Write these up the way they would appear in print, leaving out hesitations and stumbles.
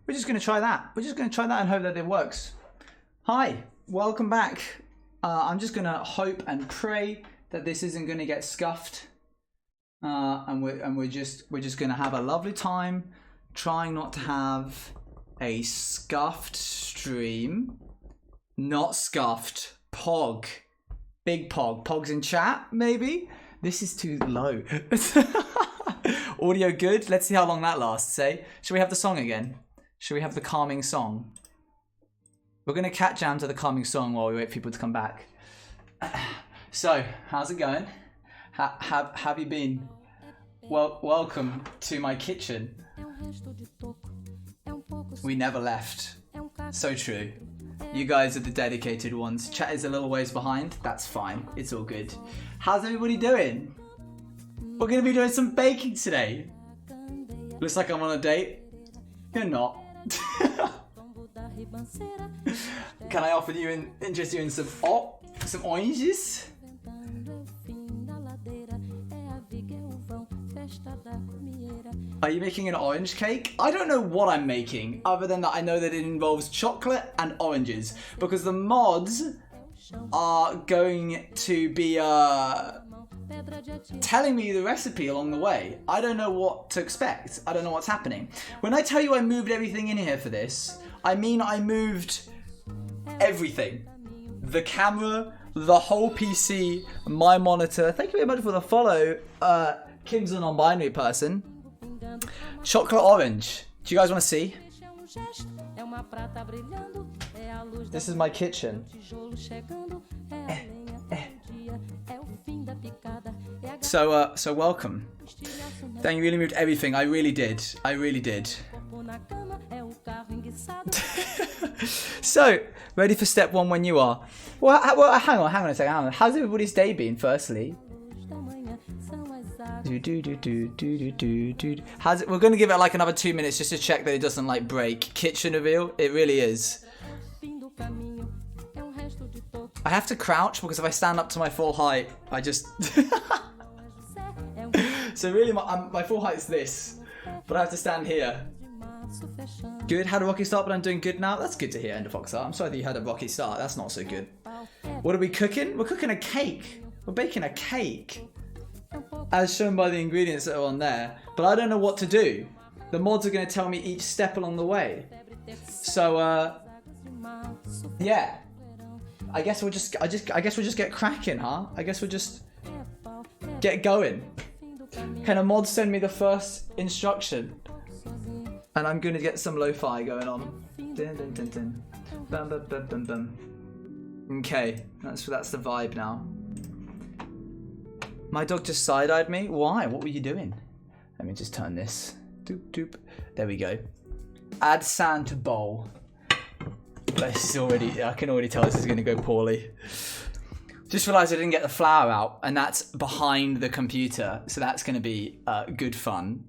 We're just going to try that. We're just going to try that and hope that it works. Hi, welcome back. I'm just going to hope and pray that this isn't going to get scuffed. And we're just going to have a lovely time trying not to have a scuffed stream. Not scuffed. Pog. Big pog. Pogs in chat, maybe? This is too low. Audio good? Let's see how long that lasts, eh? Should we have the song again? Should we have the calming song? We're going to cat jam to the calming song while we wait for people to come back. So, how's it going? Have you been? Well, welcome to my kitchen. We never left. So true. You guys are the dedicated ones. Chat is a little ways behind. That's fine. It's all good. How's everybody doing? We're going to be doing some baking today. Looks like I'm on a date. You're not. Can I offer you and interest you in some oranges? Are you making an orange cake? I don't know what I'm making, other than that I know that it involves chocolate and oranges, because the mods are going to be telling me the recipe along the way. I don't know what to expect. I don't know what's happening. When I tell you I moved everything in here for this, I mean I moved everything. The camera, the whole PC, my monitor. Thank you very much for the follow, Kim's a non-binary person. Chocolate orange. Do you guys want to see? This is my kitchen. So welcome. Dang, you really moved everything. I really did. I really did. So, ready for step one when you are. Well, hang on a second. How's everybody's day been, firstly? How's it? We're going to give it like another 2 minutes just to check that it doesn't like break. Kitchen reveal. It really is. I have to crouch because if I stand up to my full height, I just... So really my full height is this, but I have to stand here. Good, had a rocky start, but I'm doing good now. That's good to hear, Enderfoxar. I'm sorry that you had a rocky start. That's not so good. What are we cooking? We're cooking a cake. We're baking a cake. As shown by the ingredients that are on there. But I don't know what to do. The mods are going to tell me each step along the way. So, yeah. I guess we'll just get cracking, huh? I guess we'll just get going. Can a mod send me the first instruction? And I'm gonna get some lo-fi going on. Dun, dun, dun, dun. Bum, bum, bum, bum, bum. Okay, that's the vibe now. My dog just side-eyed me. Why? What were you doing? Let me just turn this. Doop doop. There we go. Add sand to bowl. This is already. I can already tell this is gonna go poorly. Just realised I didn't get the flour out, and that's behind the computer, so that's going to be good fun.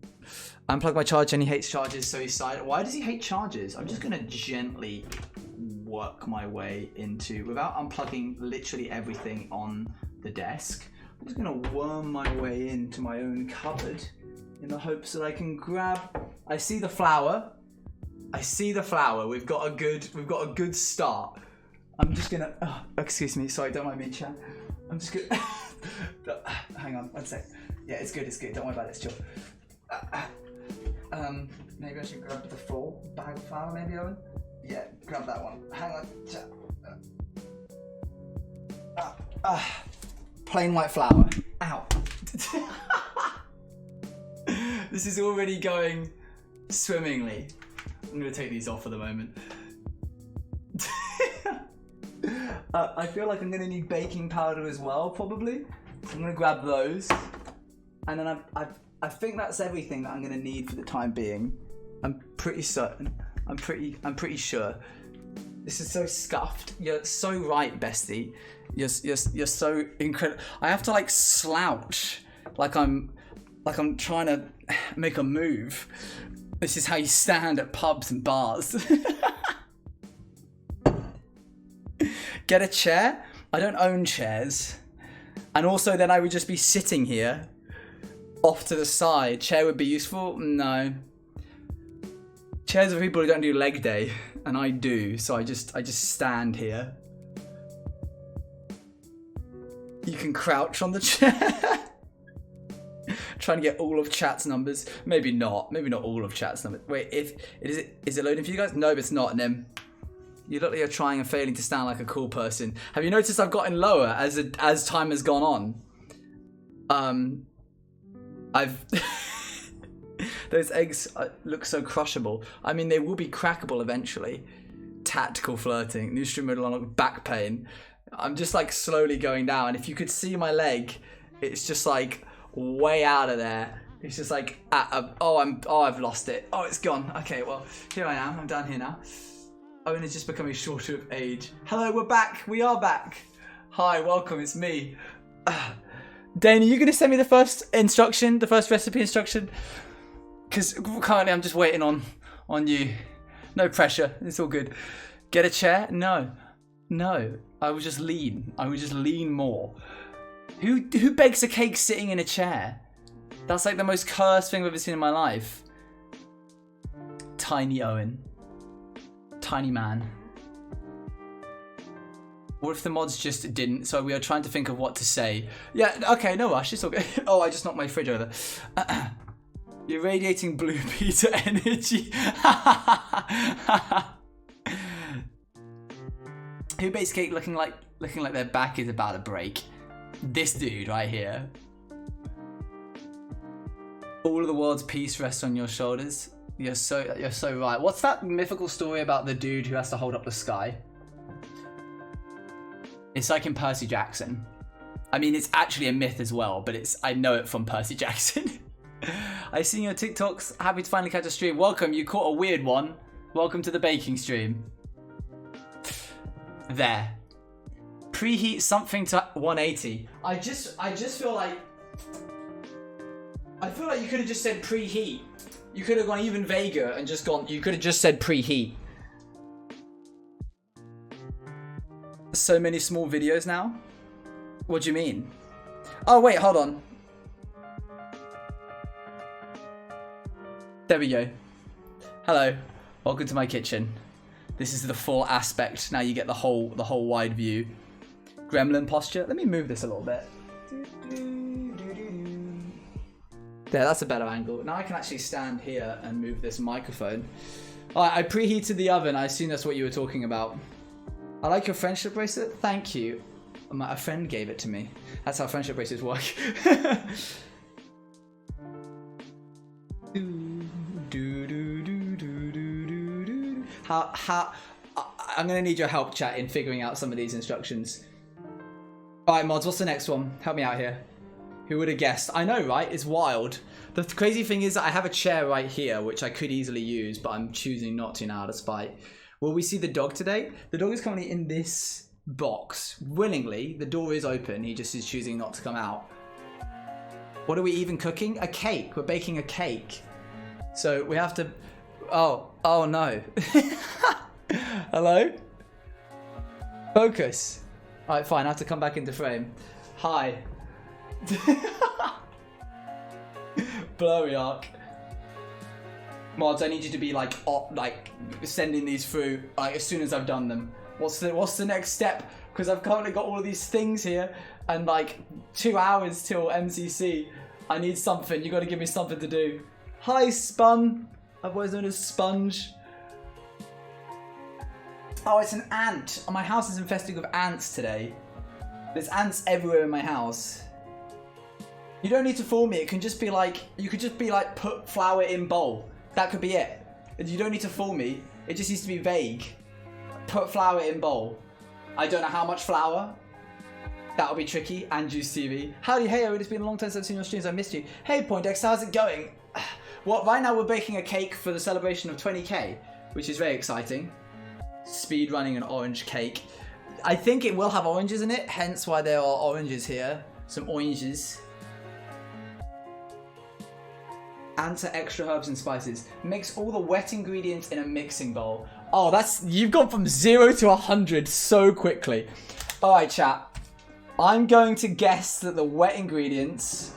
Unplug my charger, and he hates chargers, so he's side. Why does he hate chargers? I'm just going to gently work my way into, without unplugging literally everything on the desk. I'm just going to worm my way into my own cupboard in the hopes that I can grab. I see the flour. I see the flour. We've got a good start. I'm just gonna. Oh, excuse me. Sorry, don't mind me, chat. I'm just gonna. Hang on, one sec. Yeah, it's good. It's good. Don't worry about it. It's chill. Maybe I should grab the full bag of flour. Maybe, Owen. Yeah, grab that one. Hang on, chat. Plain white flour. Ow. This is already going swimmingly. I'm gonna take these off for the moment. I feel like I'm going to need baking powder as well, probably. So I'm going to grab those. And then I think that's everything that I'm going to need for the time being. I'm pretty certain. I'm pretty sure. This is so scuffed. You're so right, bestie. You're so incredible. I have to like slouch like I'm trying to make a move. This is how you stand at pubs and bars. Get a chair? I don't own chairs. And also then I would just be sitting here off to the side. Chair would be useful? No. Chairs for people who don't do leg day, and I do, so I just stand here. You can crouch on the chair. Trying to get all of chat's numbers. Maybe not all of chat's numbers. Wait, is it loading for you guys? No, it's not. And then you look like you're trying and failing to stand like a cool person. Have you noticed I've gotten lower as time has gone on? I've those eggs look so crushable. I mean, they will be crackable eventually. Tactical flirting. New stream mode along back pain. I'm just like slowly going down. And if you could see my leg, it's just like way out of there. It's just like I've lost it. Oh, it's gone. Okay, well, here I am. I'm down here now. Owen is just becoming shorter of age. Hello, we're back. We are back. Hi, welcome. It's me. Dane, are you going to send me the first instruction, the first recipe instruction? Because currently I'm just waiting on you. No pressure. It's all good. Get a chair? No. I would just lean. More. Who bakes a cake sitting in a chair? That's like the most cursed thing I've ever seen in my life. Tiny Owen. Tiny man. What if the mods just didn't? So we are trying to think of what to say. Yeah, okay, no rush. It's all good. Oh, I just knocked my fridge over. You're radiating blue Peter energy. Who bakes cake looking like their back is about to break? This dude right here. All of the world's peace rests on your shoulders. You're so right. What's that mythical story about the dude who has to hold up the sky? It's like in Percy Jackson. I mean, it's actually a myth as well, but I know it from Percy Jackson. I've seen your TikToks. Happy to finally catch a stream. Welcome. You caught a weird one. Welcome to the baking stream. There. Preheat something to 180. I just feel like you could have just said preheat. You could have gone even vaguer and just gone. You could have just said preheat. So many small videos now. What do you mean? Oh wait, hold on. There we go. Hello, welcome to my kitchen. This is the full aspect. Now you get the whole wide view. Gremlin posture. Let me move this a little bit. There, that's a better angle. Now I can actually stand here and move this microphone. Alright, I preheated the oven. I assume that's what you were talking about. I like your friendship bracelet. Thank you. A friend gave it to me. That's how friendship bracelets work. I'm gonna need your help, chat, in figuring out some of these instructions. Alright, mods, what's the next one? Help me out here. Who would have guessed? I know, right? It's wild. The crazy thing is that I have a chair right here, which I could easily use, but I'm choosing not to now out of spite. Will we see the dog today? The dog is currently in this box. Willingly, the door is open. He just is choosing not to come out. What are we even cooking? A cake. We're baking a cake. So we have to... Oh no. Hello? Focus. Alright, fine. I have to come back into frame. Hi. Blurry arc. Mods, I need you to be like sending these through like as soon as I've done them. What's the next step? Because I've currently got all of these things here and like 2 hours till MCC. I need something. You got to give me something to do. Hi, Spun. Otherwise known as Sponge. Oh, it's an ant. My house is infested with ants today. There's ants everywhere in my house. You don't need to fool me. It can just be like, you could just be like, put flour in bowl. That could be it. You don't need to fool me. It just needs to be vague. Put flour in bowl. I don't know how much flour. That'll be tricky. And Juice TV. Howdy, hey, it's been a long time since I've seen your streams. I missed you. Hey, Poindex, how's it going? Well, right now we're baking a cake for the celebration of 20k, which is very exciting. Speed running an orange cake. I think it will have oranges in it, hence why there are oranges here. Some oranges. Anta extra herbs and spices. Mix all the wet ingredients in a mixing bowl. Oh, you've gone from 0 to 100 so quickly. Alright, chat. I'm going to guess that the wet ingredients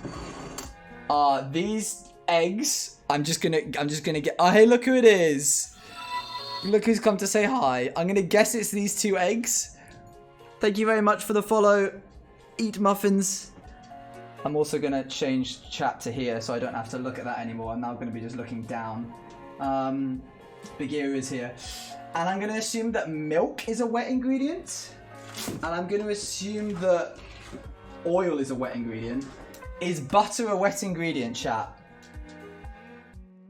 are these eggs, I'm just gonna get. Oh, hey, look who it is. Look who's come to say hi. I'm gonna guess it's these two eggs. Thank you very much for the follow. Eat muffins. I'm also gonna change chat to here so I don't have to look at that anymore. I'm now gonna be just looking down. Bagheera is here. And I'm gonna assume that milk is a wet ingredient. And I'm gonna assume that oil is a wet ingredient. Is butter a wet ingredient, chat?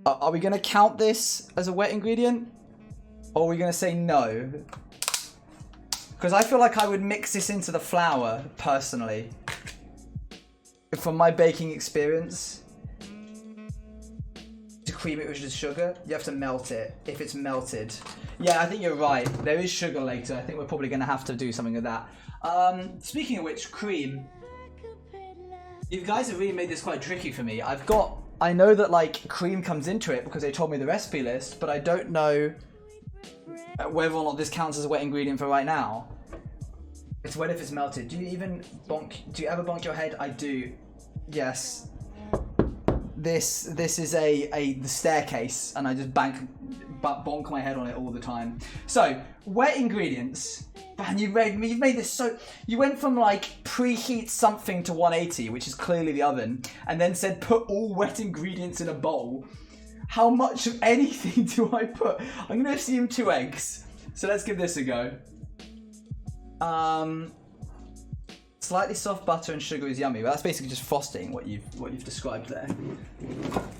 Are we gonna count this as a wet ingredient? Or are we gonna say no? Because I feel like I would mix this into the flour, personally. From my baking experience. To cream it with just sugar, you have to melt it. If it's melted. Yeah, I think you're right. There is sugar later. I think we're probably gonna have to do something with that. Speaking of which, cream. You guys have really made this quite tricky for me. I know that like cream comes into it because they told me the recipe list, but I don't know whether or not this counts as a wet ingredient for right now. It's wet if it's melted. Do you ever bonk your head? I do. Yes. This is the staircase, and I just bonk my head on it all the time. So, wet ingredients. Man, you've made this so... You went from like preheat something to 180, which is clearly the oven, and then said put all wet ingredients in a bowl. How much of anything do I put? I'm going to assume 2 eggs. So let's give this a go. Slightly soft butter and sugar is yummy, but that's basically just frosting what you've described there.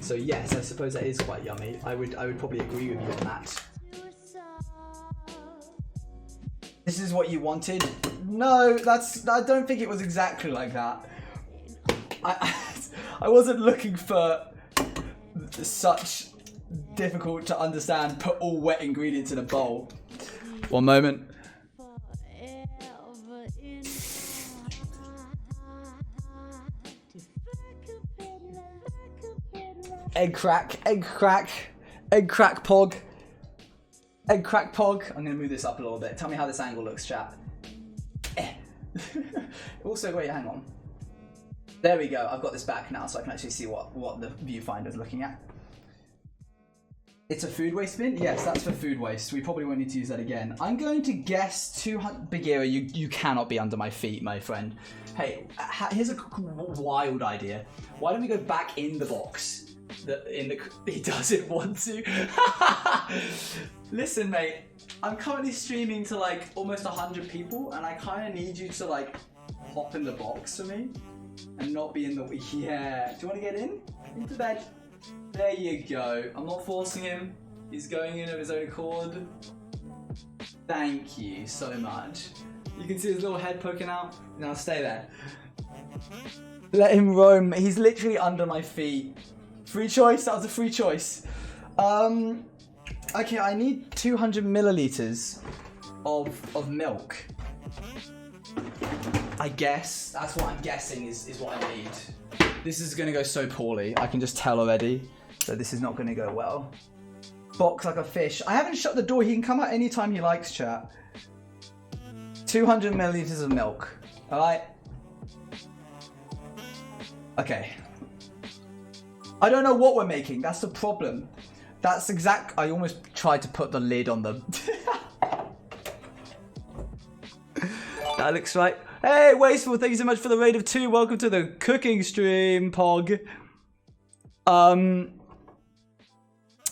So yes, I suppose that is quite yummy. I would probably agree with you on that. This is what you wanted? No, I don't think it was exactly like that. I wasn't looking for such difficult to understand put all wet ingredients in a bowl. One moment. Egg crack pog. Egg crack pog. I'm gonna move this up a little bit. Tell me how this angle looks, chat. Also, wait, hang on. There we go. I've got this back now, so I can actually see what the viewfinder's looking at. It's a food waste bin? Yes, that's for food waste. We probably won't need to use that again. I'm going to guess 200... Bagheera, you cannot be under my feet, my friend. Hey, here's a wild idea. Why don't we go back in the box? He doesn't want to. Listen, mate. I'm currently streaming to like almost 100 people, and I kind of need you to like hop in the box for me and not be in the... Yeah. Do you want to get in? Into bed. There you go. I'm not forcing him. He's going in of his own accord. Thank you so much. You can see his little head poking out. Now stay there. Let him roam. He's literally under my feet. Free choice. That was a free choice. Okay, I need 200 milliliters of milk. I guess. That's what I'm guessing is what I need. This is going to go so poorly. I can just tell already that this is not going to go well. Box like a fish. I haven't shut the door. He can come out anytime he likes, chat. 200 milliliters of milk. Alright? Okay. I don't know what we're making. That's the problem. That's exact... I almost tried to put the lid on them. That looks right. Hey, Wasteful, thank you so much for the raid of 2. Welcome to the cooking stream, Pog.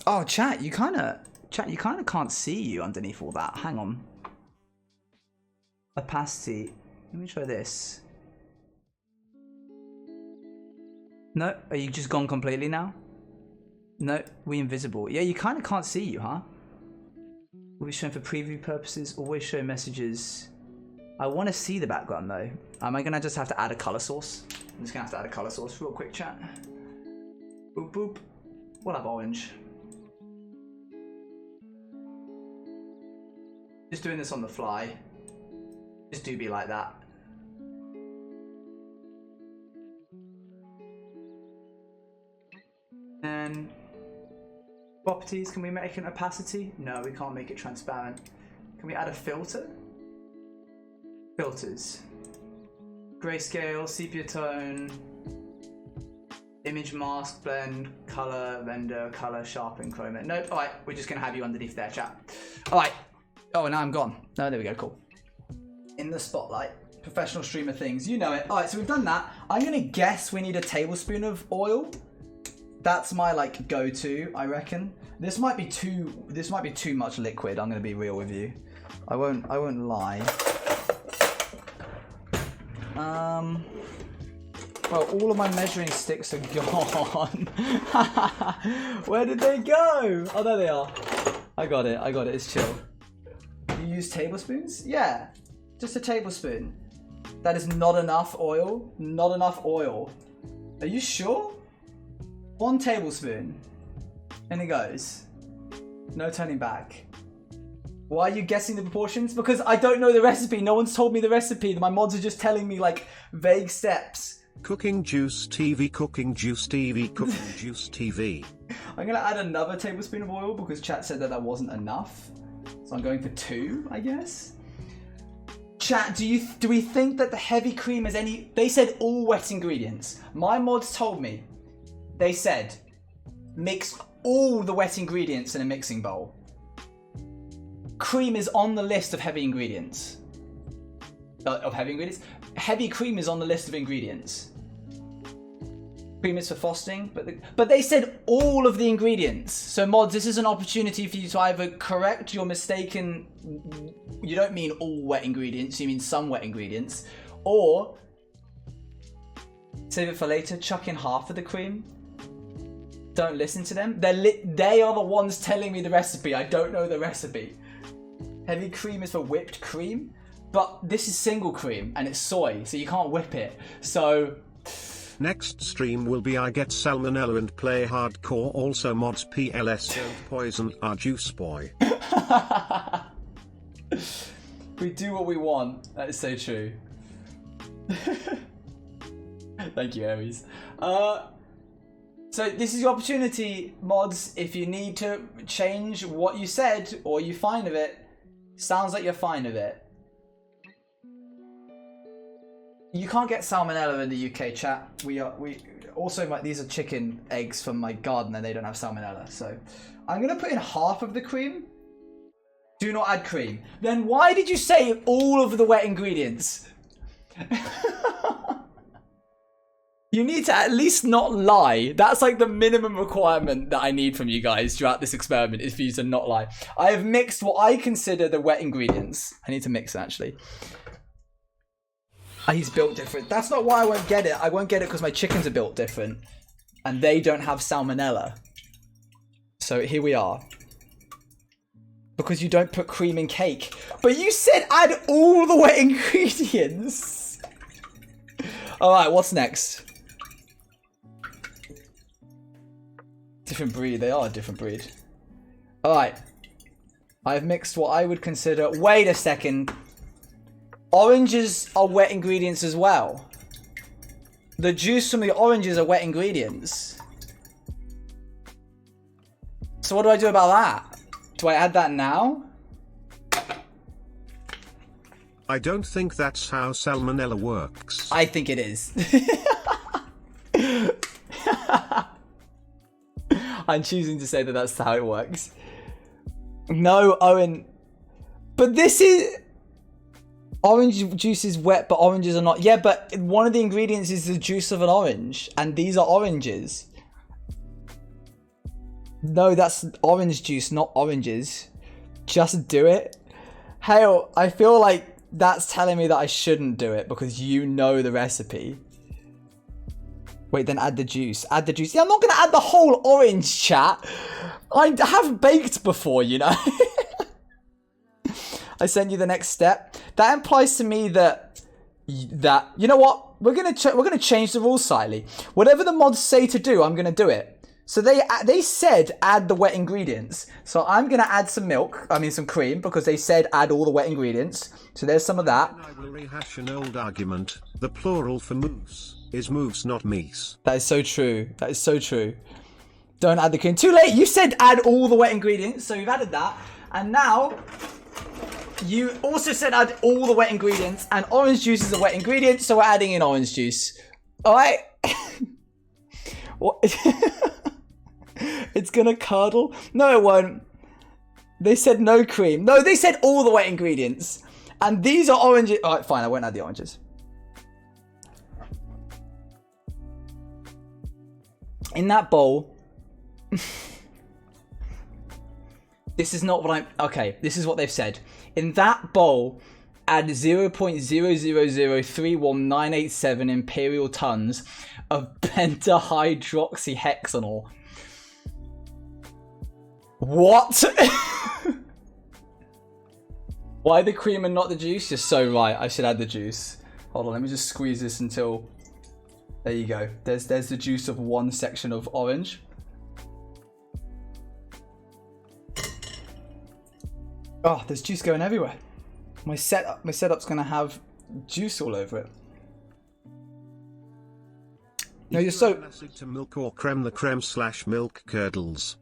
Oh, chat, you kind of can't see you underneath all that. Hang on. Opacity. Let me try this. No, are you just gone completely now? No, we invisible. Yeah, you kind of can't see you, huh? Always showing for preview purposes. Always show messages. I want to see the background though. Am I gonna just have to add a color source? I'm just gonna have to add a color source real quick, chat. Boop boop. We'll have orange. Just doing this on the fly. Just do be like that. And properties, can we make an opacity? No, we can't make it transparent. Can we add a filter? Filters. Grayscale, sepia tone. Image mask, blend, color, render, color, sharpen, chroma. Nope. All right, we're just gonna have you underneath there, chat. All right. Oh, now I'm gone. No, there we go. Cool. In the spotlight, professional streamer things. You know it. All right, so we've done that. I'm gonna guess we need a tablespoon of oil. That's my like go-to, I reckon. This might be too much liquid. I'm gonna be real with you. I won't lie. Well, all of my measuring sticks are gone. Where did they go? Oh, there they are. I got it. It's chill. You use tablespoons? Yeah, just a tablespoon. That is not enough oil. Not enough oil. Are you sure? 1 tablespoon. And it goes. No turning back. Why are you guessing the proportions? Because I don't know the recipe. No one's told me the recipe. My mods are just telling me like vague steps. Cooking Juice TV, Cooking Juice TV, Cooking Juice TV. I'm gonna add another tablespoon of oil because chat said that wasn't enough. So I'm going for 2, I guess. Chat, do we think that the heavy cream has any... They said all wet ingredients. My mods told me. They said mix all the wet ingredients in a mixing bowl. Cream is on the list of heavy ingredients. Heavy cream is on the list of ingredients. Cream is for frosting, but they said all of the ingredients. So mods, this is an opportunity for you to either correct your mistaken, you don't mean all wet ingredients, you mean some wet ingredients, or save it for later, chuck in half of the cream. Don't listen to them. They are the ones telling me the recipe. I don't know the recipe. Heavy cream is for whipped cream, but this is single cream and it's soy, so you can't whip it. So next stream will be I get salmonella and play hardcore. Also mods PLS don't poison our juice boy. We do what we want. That is so true. Thank you, Aries. So this is your opportunity, mods. If you need to change what you said or you're fine with it, sounds like you're fine with it. You can't get salmonella in the UK, chat. We also these are chicken eggs from my garden and they don't have salmonella. So I'm gonna put in half of the cream. Do not add cream. Then why did you say all of the wet ingredients? You need to at least not lie. That's like the minimum requirement that I need from you guys throughout this experiment is for you to not lie. I have mixed what I consider the wet ingredients. I need to mix actually. He's built different. That's not why I won't get it. I won't get it because my chickens are built different. And they don't have salmonella. So here we are. Because you don't put cream in cake. But you said add all the wet ingredients. Alright, what's next? Different breed. They are a different breed. Alright. I've mixed what I would consider... Wait a second. Oranges are wet ingredients as well. The juice from the oranges are wet ingredients. So what do I do about that? Do I add that now? I don't think that's how salmonella works. I think it is. I'm choosing to say that that's how it works. No, Owen. But this is... Orange juice is wet, but oranges are not. Yeah, but one of the ingredients is the juice of an orange. And these are oranges. No, that's orange juice, not oranges. Just do it. Hale, I feel like that's telling me that I shouldn't do it because you know the recipe. Wait, then add the juice. Add the juice. Yeah, I'm not going to add the whole orange, chat. I have baked before, you know. I send you the next step. That implies to me that you know what? We're gonna change the rules slightly. Whatever the mods say to do, I'm gonna do it. So they said add the wet ingredients. So I'm gonna add some milk. I mean some cream because they said add all the wet ingredients. So there's some of that. I will rehash an old argument. The plural for moose is moose, not meese. That is so true. That is so true. Don't add the cream. Too late. You said add all the wet ingredients. So we've added that, and now. You also said add all the wet ingredients, and orange juice is a wet ingredient, so we're adding in orange juice. Alright? What? It's gonna curdle? No, it won't. They said no cream. No, they said all the wet ingredients. And these are oranges. All right, fine. I won't add the oranges. In that bowl. This is not what I'm... Okay, this is what they've said. In that bowl, add 0.0003197 imperial tons of pentahydroxyhexanol. What? Why the cream and not the juice? You're so right. I should add the juice. Hold on, let me just squeeze this until... There you go. There's the juice of one section of orange. Oh, there's juice going everywhere. My setup's gonna have juice all over it. No, you're so... To milk or creme the creme / milk curdles.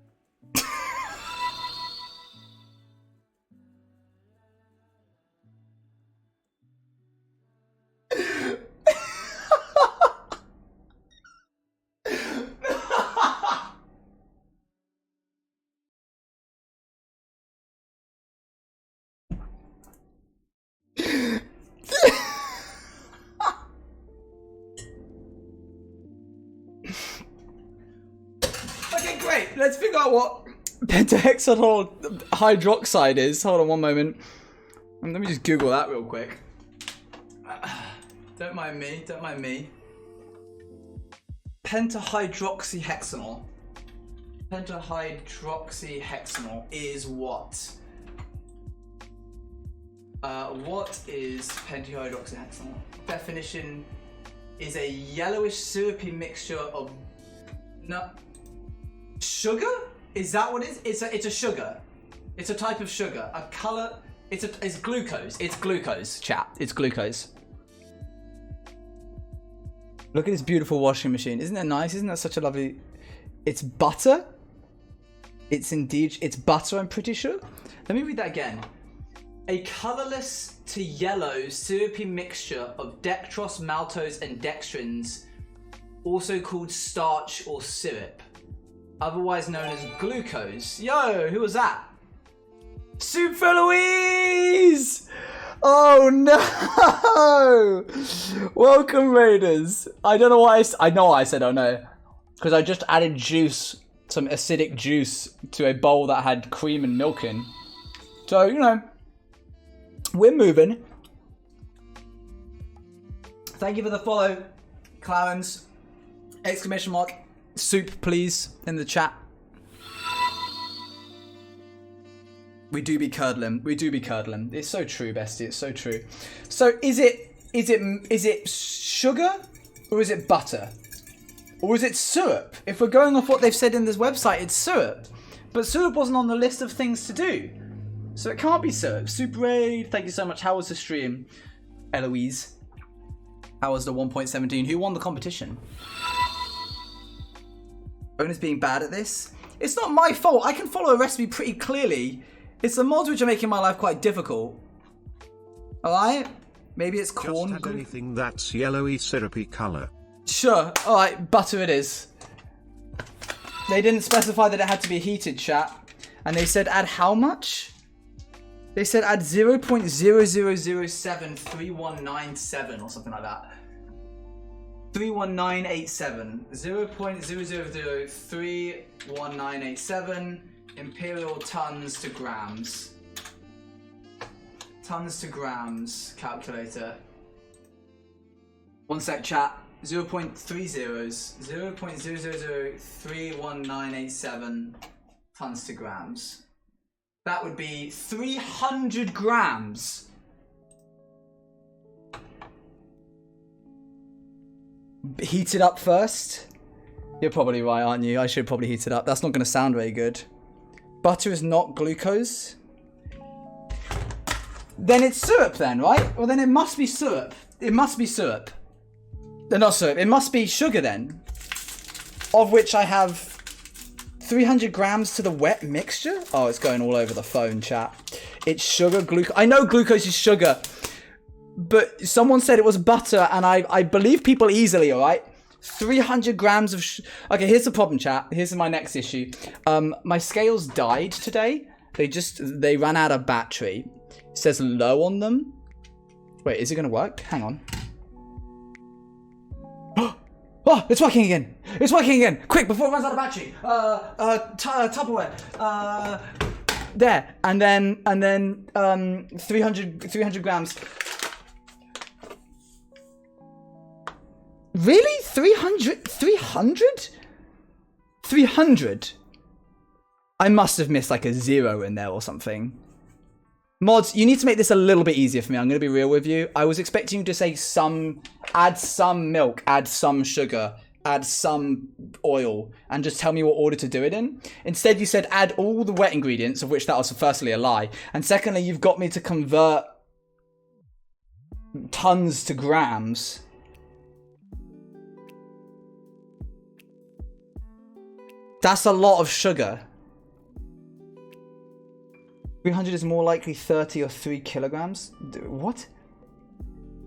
Okay, great. Let's figure out what pentahexanol hydroxide is. Hold on one moment. Let me just Google that real quick. Don't mind me. Don't mind me. Pentahydroxyhexanol. Pentahydroxyhexanol is what? What is pentahydroxyhexanol? Definition is a yellowish syrupy mixture of sugar? Is that what it is? It's a sugar. It's a type of sugar. A color. It's glucose. It's glucose, chat. It's glucose. Look at this beautiful washing machine. Isn't that nice? Isn't that such a lovely... It's butter. It's indeed... It's butter, I'm pretty sure. Let me read that again. A colorless to yellow syrupy mixture of dextrose, maltose, and dextrins, also called starch or syrup, otherwise known as glucose. Yo, who was that? Soup for Louise! Oh no! Welcome, Raiders. I don't know why I know why I said oh no. Because I just added juice, some acidic juice, to a bowl that had cream and milk in. So, you know, we're moving. Thank you for the follow, Clarence. Exclamation mark. Soup, please, in the chat. We do be curdling. We do be curdling. It's so true, bestie. It's so true. So is it sugar or is it butter? Or is it syrup? If we're going off what they've said in this website, it's syrup. But syrup wasn't on the list of things to do. So it can't be syrup. Super Raid, thank you so much. How was the stream? Eloise. How was the 1.17? Who won the competition? Owen's being bad at this. It's not my fault. I can follow a recipe pretty clearly. It's the mods which are making my life quite difficult. Alright? Maybe it's corn. Just add anything that's yellowy syrupy color. Sure. Alright, butter it is. They didn't specify that it had to be heated, chat. And they said add how much? They said add 0.00073197 or something like that. 31987. 0.0003197 imperial tons to grams. Tons to grams calculator. One sec, chat. 0.0003197 tons to grams. That would be 300 grams. Heat it up first. You're probably right, aren't you? I should probably heat it up. That's not going to sound very good. Butter is not glucose. Then it's syrup then, right? Well, then it must be syrup. It must be syrup. Not syrup. It must be sugar then. Of which I have 300 grams to the wet mixture. Oh, it's going all over the phone, chat. It's sugar, glucose. I know glucose is sugar. But someone said it was butter, and I believe people easily, alright? 300 grams of... Okay, here's the problem, chat. Here's my next issue. My scales died today. They ran out of battery. It says low on them. Wait, is it going to work? Hang on. Oh, it's working again. It's working again. Quick, before it runs out of battery. Tupperware. There. And then 300 grams. Really? 300? 300? 300? I must have missed like a 0 in there or something. Mods, you need to make this a little bit easier for me. I'm going to be real with you. I was expecting you to say add some milk, add some sugar, add some oil, and just tell me what order to do it in. Instead, you said add all the wet ingredients, of which that was firstly a lie. And secondly, you've got me to convert tons to grams. That's a lot of sugar. 300 is more likely 30 or 3 kilograms. What?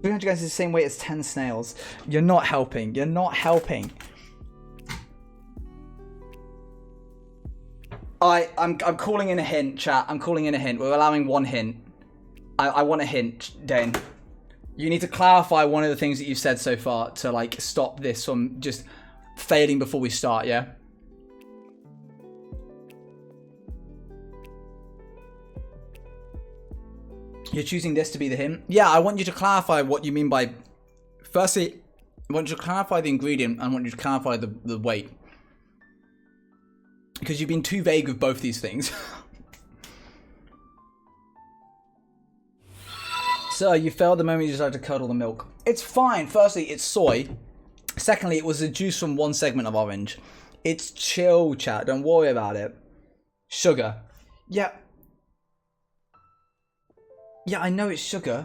300 grams is the same weight as 10 snails. You're not helping. You're not helping. I'm calling in a hint, chat. I'm calling in a hint. We're allowing one hint. I want a hint, Dane. You need to clarify one of the things that you've said so far to like stop this from just failing before we start, yeah? You're choosing this to be the hint? Yeah, I want you to clarify what you mean by... Firstly, I want you to clarify the ingredient and I want you to clarify the weight. Because you've been too vague with both these things. So, you failed the moment you decided to curdle the milk. It's fine. Firstly, it's soy. Secondly, it was a juice from one segment of orange. It's chill, chat. Don't worry about it. Sugar. Yeah. Yeah, I know it's sugar.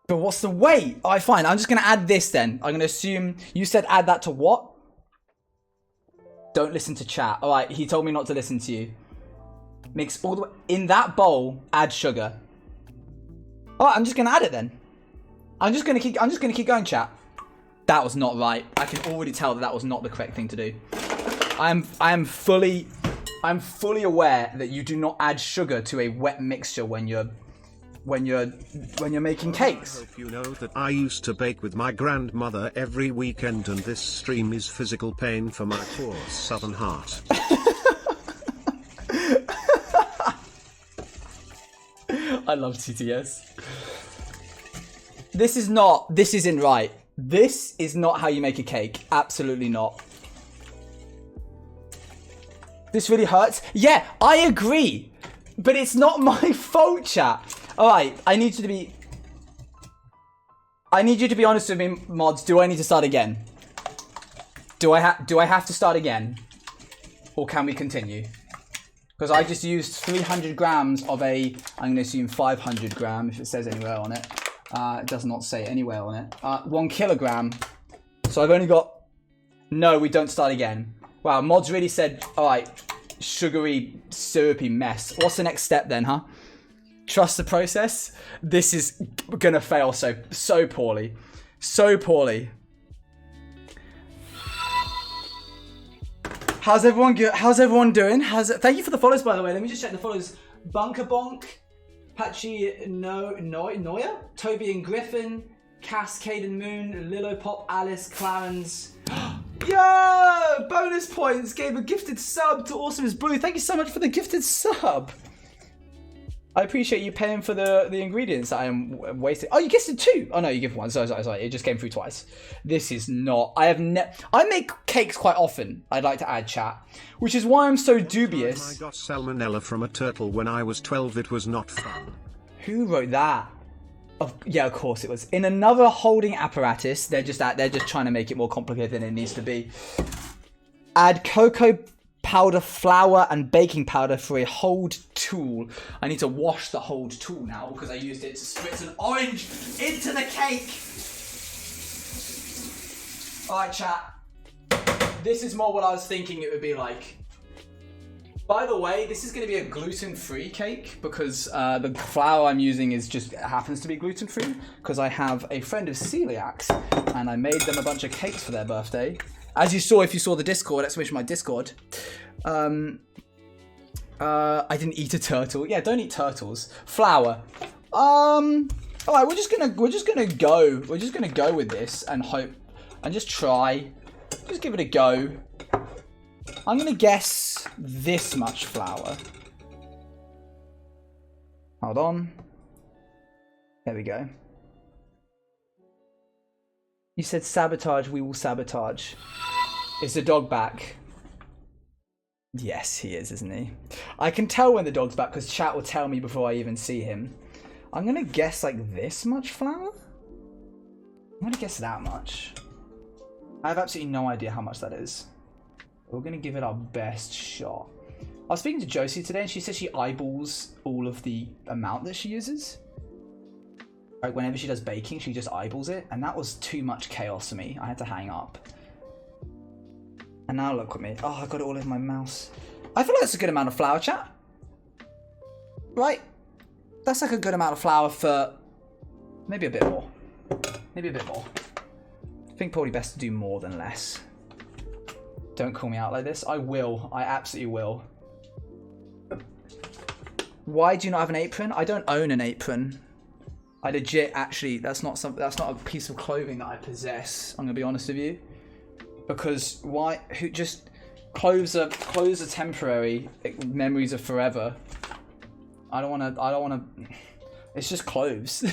But what's the weight? Alright, fine. I'm just going to add this then. I'm going to assume... You said add that to what? Don't listen to chat. Alright, he told me not to listen to you. Mix all the way... In that bowl, add sugar. Alright, I'm just going to add it then. I'm just going to keep going, chat. That was not right. I can already tell that was not the correct thing to do. I'm fully aware that you do not add sugar to a wet mixture when you're making cakes. I hope you know that I used to bake with my grandmother every weekend, and this stream is physical pain for my poor southern heart. I love TTS. This isn't right. This is not how you make a cake. Absolutely not. This really hurts. Yeah, I agree. But it's not my fault, chat. Alright, I need you to be honest with me, mods. Do I need to start again? Do I have to start again? Or can we continue? Because I just used 300 grams of I'm going to assume 500 gram, if it says anywhere on it. It does not say anywhere on it. 1 kilogram. So I've only got... No, we don't start again. Wow, mods really said, alright, sugary, syrupy mess. What's the next step then, huh? Trust the process? This is gonna fail so poorly. So poorly. How's everyone doing? Thank you for the follows, by the way. Let me just check the follows. Bunker Bonk, Patchy Noya, Toby and Griffin, Cascade and Moon, Lilo Pop, Alice, Clarence. Yo! Bonus points! Gave a gifted sub to Awesome's Blue. Thank you so much for the gifted sub. I appreciate you paying for the ingredients that I am wasting. Oh, you gifted 2. Oh no, you give 1. Sorry. It just came through twice. This is not. I make cakes quite often. I'd like to add, chat, which is why I'm so dubious. I got salmonella from a turtle when I was 12. It was not fun. Who wrote that? Yeah, of course it was. In another holding apparatus, they're just trying to make it more complicated than it needs to be. Add cocoa powder, flour, and baking powder for a hold tool. I need to wash the hold tool now because I used it to spritz an orange into the cake. Alright, chat. This is more what I was thinking it would be like. By the way, this is going to be a gluten-free cake because the flour I'm using happens to be gluten-free because I have a friend of celiacs and I made them a bunch of cakes for their birthday. As you saw, if you saw the Discord, exclamation my Discord. I didn't eat a turtle. Yeah, don't eat turtles. Flour. All right, we're just gonna go with this and hope and just try. Just give it a go. I'm gonna guess this much flour. Hold on. There we go. You said sabotage, we will sabotage. Is the dog back? Yes, he is, isn't he? I can tell when the dog's back because chat will tell me before I even see him. I'm gonna guess like this much flour? I'm gonna guess that much. I have absolutely no idea how much that is. We're gonna give it our best shot. I was speaking to Josie today and she said she eyeballs all of the amount that she uses. Like whenever she does baking, she just eyeballs it, and that was too much chaos for me. I had to hang up. And now look at me. Oh, I got it all in my mouse. I feel like that's a good amount of flour, chat. Right? That's like a good amount of flour for maybe a bit more. Maybe a bit more. I think probably best to do more than less. Don't call me out like this. I will. I absolutely will. Why do you not have an apron? I don't own an apron. I legit, actually, that's not a piece of clothing that I possess. I'm gonna be honest with you, because why? Clothes are temporary. Memories are forever. I don't wanna. It's just clothes.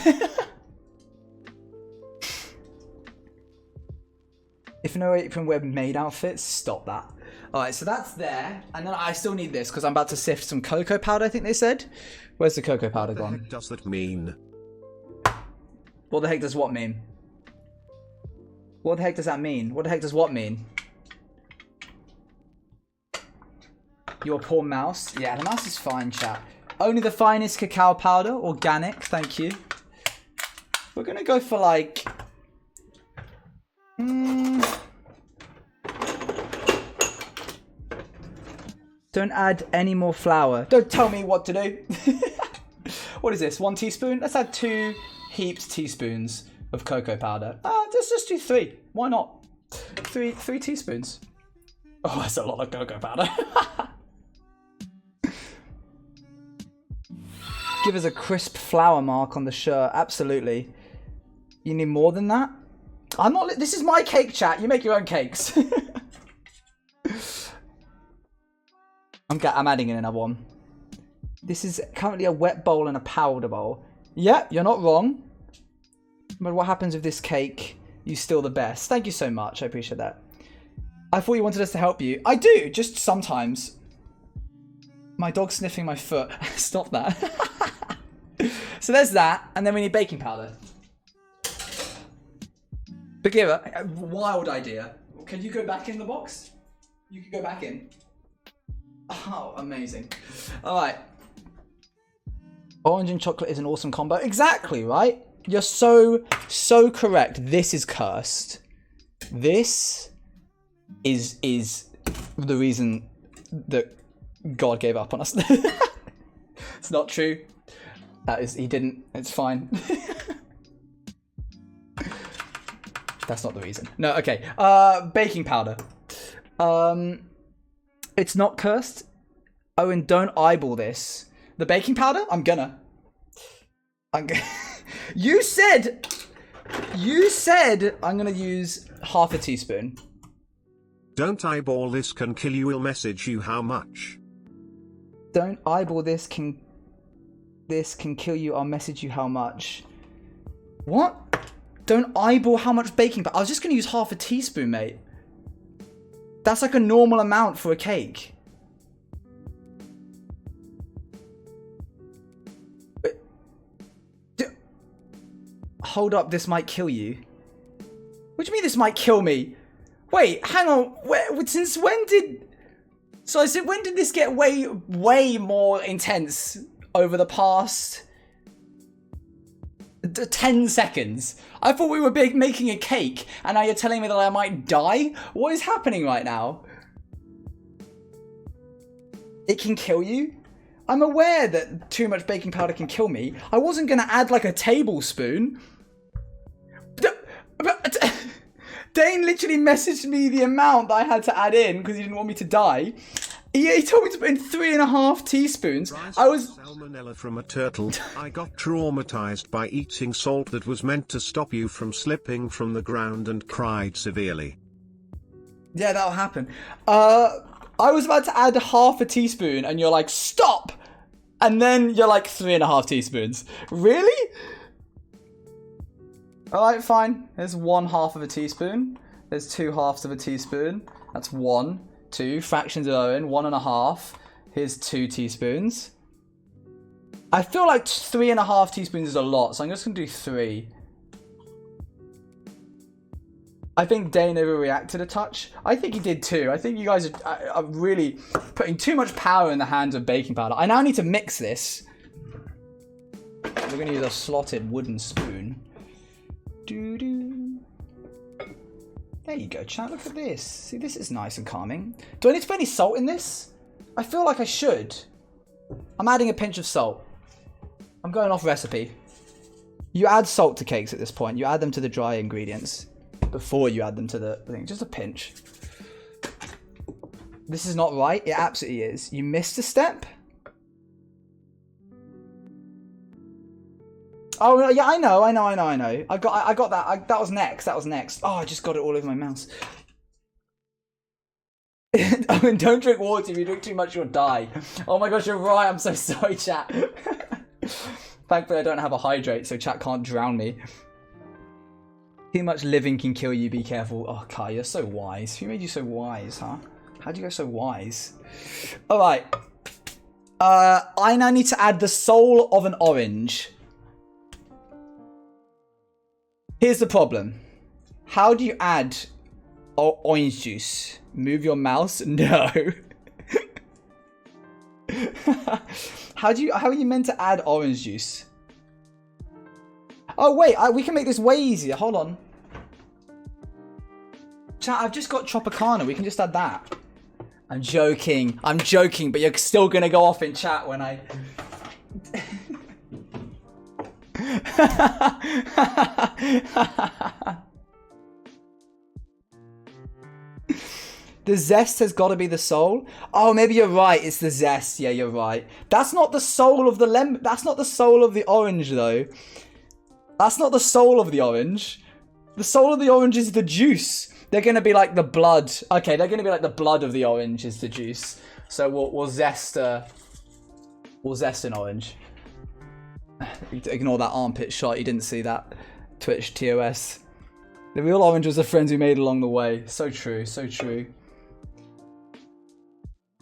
If no apron, wear maid outfits. Stop that. All right, so that's there, and then I still need this because I'm about to sift some cocoa powder. I think they said. Where's the cocoa powder gone? What the heck does that mean? What the heck does what mean? What the heck does that mean? What the heck does what mean? Your poor mouse. Yeah, the mouse is fine, chat. Only the finest cacao powder, organic. Thank you. We're gonna go for like. Don't add any more flour. Don't tell me what to do. What is this? 1 teaspoon? Let's add 2 heaped teaspoons of cocoa powder. Let's just do 3. Why not? 3 teaspoons. Oh, that's a lot of cocoa powder. Give us a crisp flour mark on the shirt. Absolutely. You need more than that? I'm not. This is my cake, chat. You make your own cakes. I'm adding in another one. This is currently a wet bowl and a powder bowl. Yeah, you're not wrong. But what happens with this cake? You still the best. Thank you so much. I appreciate that. I thought you wanted us to help you. I do, just sometimes. My dog's sniffing my foot. Stop that. So there's that, and then we need baking powder. Bagheera, wild idea. Can you go back in the box? You can go back in. Oh, amazing. Alright. Orange and chocolate is an awesome combo. Exactly, right? You're so correct. This is cursed. This is the reason that God gave up on us. It's not true. He didn't. It's fine. That's not the reason. No, okay. Baking powder. It's not cursed. Oh, and don't eyeball this. The baking powder? I'm gonna. You said I'm gonna use half a teaspoon. Don't eyeball this, can kill you, will message you how much. Don't eyeball this, can kill you, I'll message you how much. What? Don't eyeball how much baking powder. I was just gonna use half a teaspoon, mate. That's like a normal amount for a cake. Hold up, this might kill you. What do you mean this might kill me? Wait, hang on. Since when did... So I said, when did this get way more intense over the past 10 seconds? I thought we were making a cake, and now you're telling me that I might die? What is happening right now? It can kill you. I'm aware that too much baking powder can kill me. I wasn't going to add like a tablespoon. Dane literally messaged me the amount that I had to add in because he didn't want me to die. He told me to put in 3.5 teaspoons. I was salmonella from a turtle. I got traumatized by eating salt that was meant to stop you from slipping from the ground and cried severely. Yeah, that'll happen. I was about to add 1/2 teaspoon and you're like, stop! And then you're like 3.5 teaspoons. Really? Alright, fine. There's 1/2 teaspoon. There's 2/2 teaspoon. That's 1, 2. Fractions of Owen. 1.5. Here's 2 teaspoons. I feel like 3.5 teaspoons is a lot, so I'm just going to do 3. I think Dane overreacted a touch. I think he did too. I think you guys are really putting too much power in the hands of baking powder. I now need to mix this. We're going to use a slotted wooden spoon. Doo-doo. There you go, chat. Look at this. See, this is nice and calming. Do I need to put any salt in this? I feel like I should. I'm adding a pinch of salt. I'm going off recipe. You add salt to cakes at this point. You add them to the dry ingredients before you add them to the thing. Just a pinch. This is not right. It absolutely is. You missed a step. Oh yeah, I know. I got that. That was next. Oh, I just got it all over my mouse. I mean, don't drink water. If you drink too much, you'll die. Oh my gosh, you're right. I'm so sorry, chat. Thankfully, I don't have a hydrate, so chat can't drown me. Too much living can kill you. Be careful. Oh, Kai, you're so wise. Who made you so wise, huh? How'd you go so wise? All right. I now need to add the soul of an orange. Here's the problem. How do you add orange juice? Move your mouse? No. How are you meant to add orange juice? Oh wait, we can make this way easier. Hold on. Chat, I've just got Tropicana. We can just add that. I'm joking, but you're still gonna go off in chat when I... The zest has got to be the soul. Oh, maybe you're right. It's the zest. Yeah, you're right. That's not the soul of the lemon. That's not the soul of the orange, though. That's not the soul of the orange. The soul of the orange is the juice. They're going to be like the blood. Okay, they're going to be like the blood of the orange is the juice. So we'll zest an orange. Ignore that armpit shot. You didn't see that. Twitch TOS. The real orange was the friends we made along the way. So true, so true.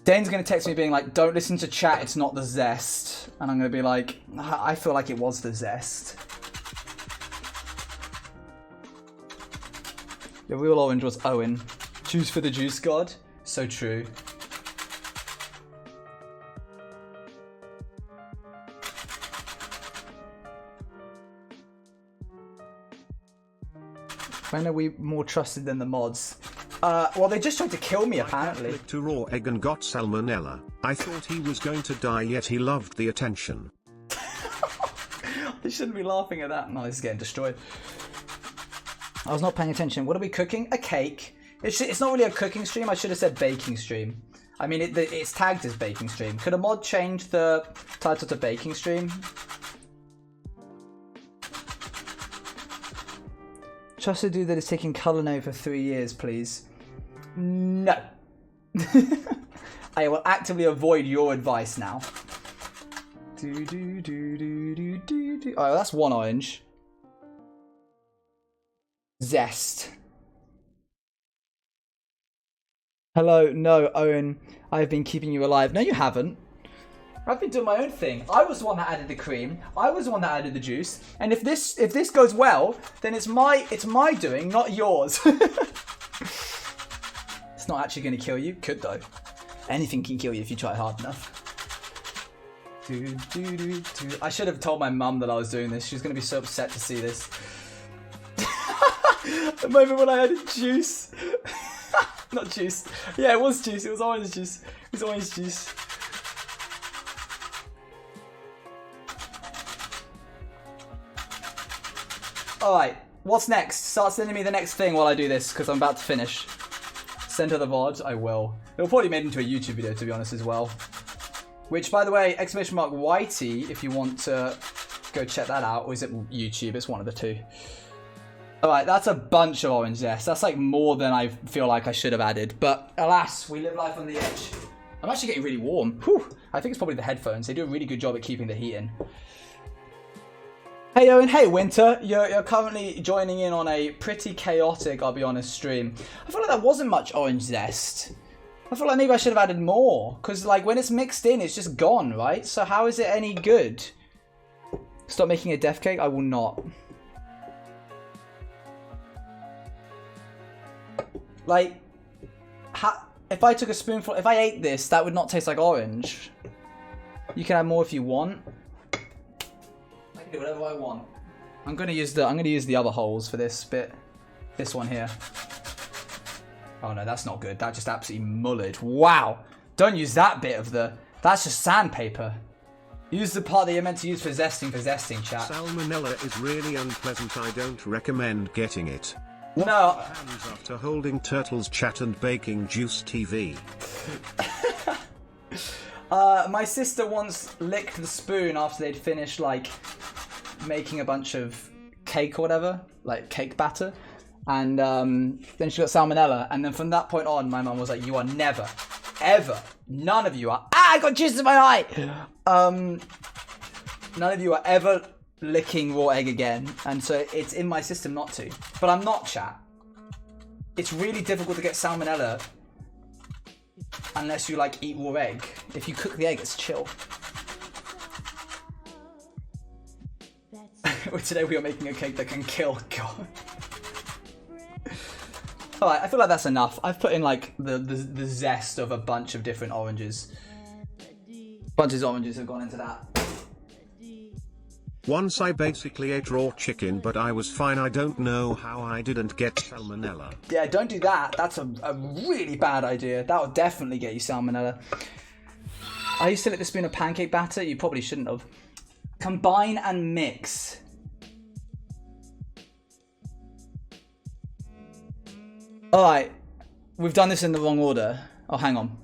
Dane's going to text me being like, don't listen to chat, it's not the zest. And I'm going to be like, I feel like it was the zest. The real orange was Owen. Juice for the juice god. So true. When are we more trusted than the mods? Well, they just tried to kill me, apparently. To raw egg and got salmonella. I thought he was going to die, yet he loved the attention. They shouldn't be laughing at that. No, this is getting destroyed. I was not paying attention. What are we cooking? A cake. It's not really a cooking stream. I should have said baking stream. I mean, it's tagged as baking stream. Could a mod change the title to baking stream? Trust a dude that is taking culinary for 3 years, please. No. I will actively avoid your advice now. Oh, that's one orange. Zest. Hello, no, Owen. I've been keeping you alive. No, you haven't. I've been doing my own thing. I was the one that added the cream. I was the one that added the juice. And if this goes well, then it's my doing, not yours. It's not actually going to kill you. Could though. Anything can kill you if you try hard enough. I should have told my mum that I was doing this. She was going to be so upset to see this. The moment when I added juice. Not juice. Yeah, it was juice. It was orange juice. It was orange juice. Alright, what's next? Start sending me the next thing while I do this, because I'm about to finish. Send her the VOD? I will. It'll probably be made into a YouTube video, to be honest, as well. Which, by the way, exclamation mark Whitey, if you want to go check that out. Or is it YouTube? It's one of the two. Alright, that's a bunch of orange zest. That's like more than I feel like I should have added. But alas, we live life on the edge. I'm actually getting really warm. Whew. I think it's probably the headphones. They do a really good job at keeping the heat in. Hey Owen, hey Winter. You're currently joining in on a pretty chaotic, I'll be honest, stream. I feel like there wasn't much orange zest. I feel like maybe I should have added more. Because like when it's mixed in, it's just gone, right? So how is it any good? Stop making a death cake? I will not. Like, if I took a spoonful, if I ate this, that would not taste like orange. You can add more if you want. I can do whatever I want. I'm gonna use the other holes for this bit. This one here. Oh no, that's not good. That just absolutely mullered. Wow! Don't use that bit of the. That's just sandpaper. Use the part that you're meant to use for zesting, chat. Salmonella is really unpleasant. I don't recommend getting it. No. Hands after holding turtles chat and baking juice TV. My sister once licked the spoon after they'd finished like making a bunch of cake or whatever, like cake batter, and then she got salmonella. And then from that point on, my mum was like, "You are never, ever, none of you are." I got juice in my eye. None of you are ever licking raw egg again, and so it's in my system not to. But I'm not, chat. It's really difficult to get salmonella unless you like eat raw egg. If you cook the egg, it's chill. Today we are making a cake that can kill. God. Alright, I feel like that's enough. I've put in like the zest of a bunch of different oranges. Bunches of oranges have gone into that. Once I basically ate raw chicken, but I was fine. I don't know how I didn't get salmonella. Yeah, don't do that. That's a really bad idea. That will definitely get you salmonella. I used to lick the spoon of pancake batter. You probably shouldn't have. Combine and mix. Alright, we've done this in the wrong order. Oh, hang on.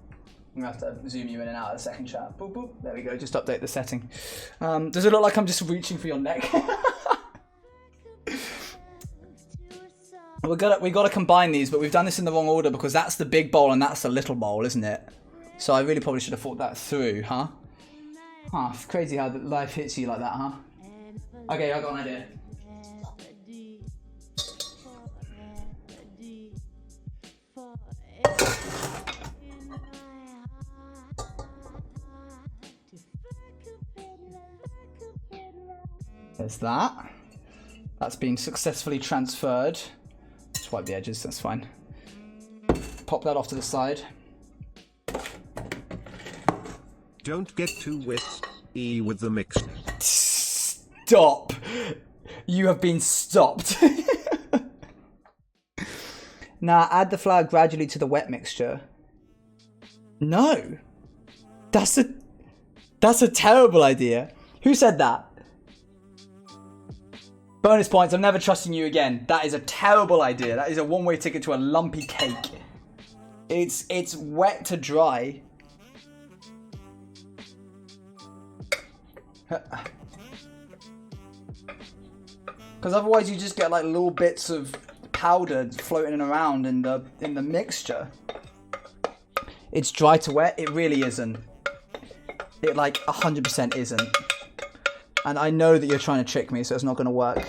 I'm going to have to zoom you in and out of the second chat. Boop, boop. There we go. Just update the setting. Does it look like I'm just reaching for your neck? we got to combine these, but we've done this in the wrong order because that's the big bowl and that's the little bowl, isn't it? So I really probably should have thought that through, huh? Huh, it's crazy how life hits you like that, huh? Okay, I got an idea. There's that. That's been successfully transferred. Just wipe the edges, that's fine. Pop that off to the side. Don't get too whiskey with the mix. Stop! You have been stopped. Now add the flour gradually to the wet mixture. No! That's a terrible idea. Who said that? Bonus points, I'm never trusting you again. That is a terrible idea. That is a one-way ticket to a lumpy cake. It's wet to dry. Because otherwise you just get like little bits of powder floating around in the mixture. It's dry to wet. It really isn't. It like 100% isn't. And I know that you're trying to trick me, so it's not going to work.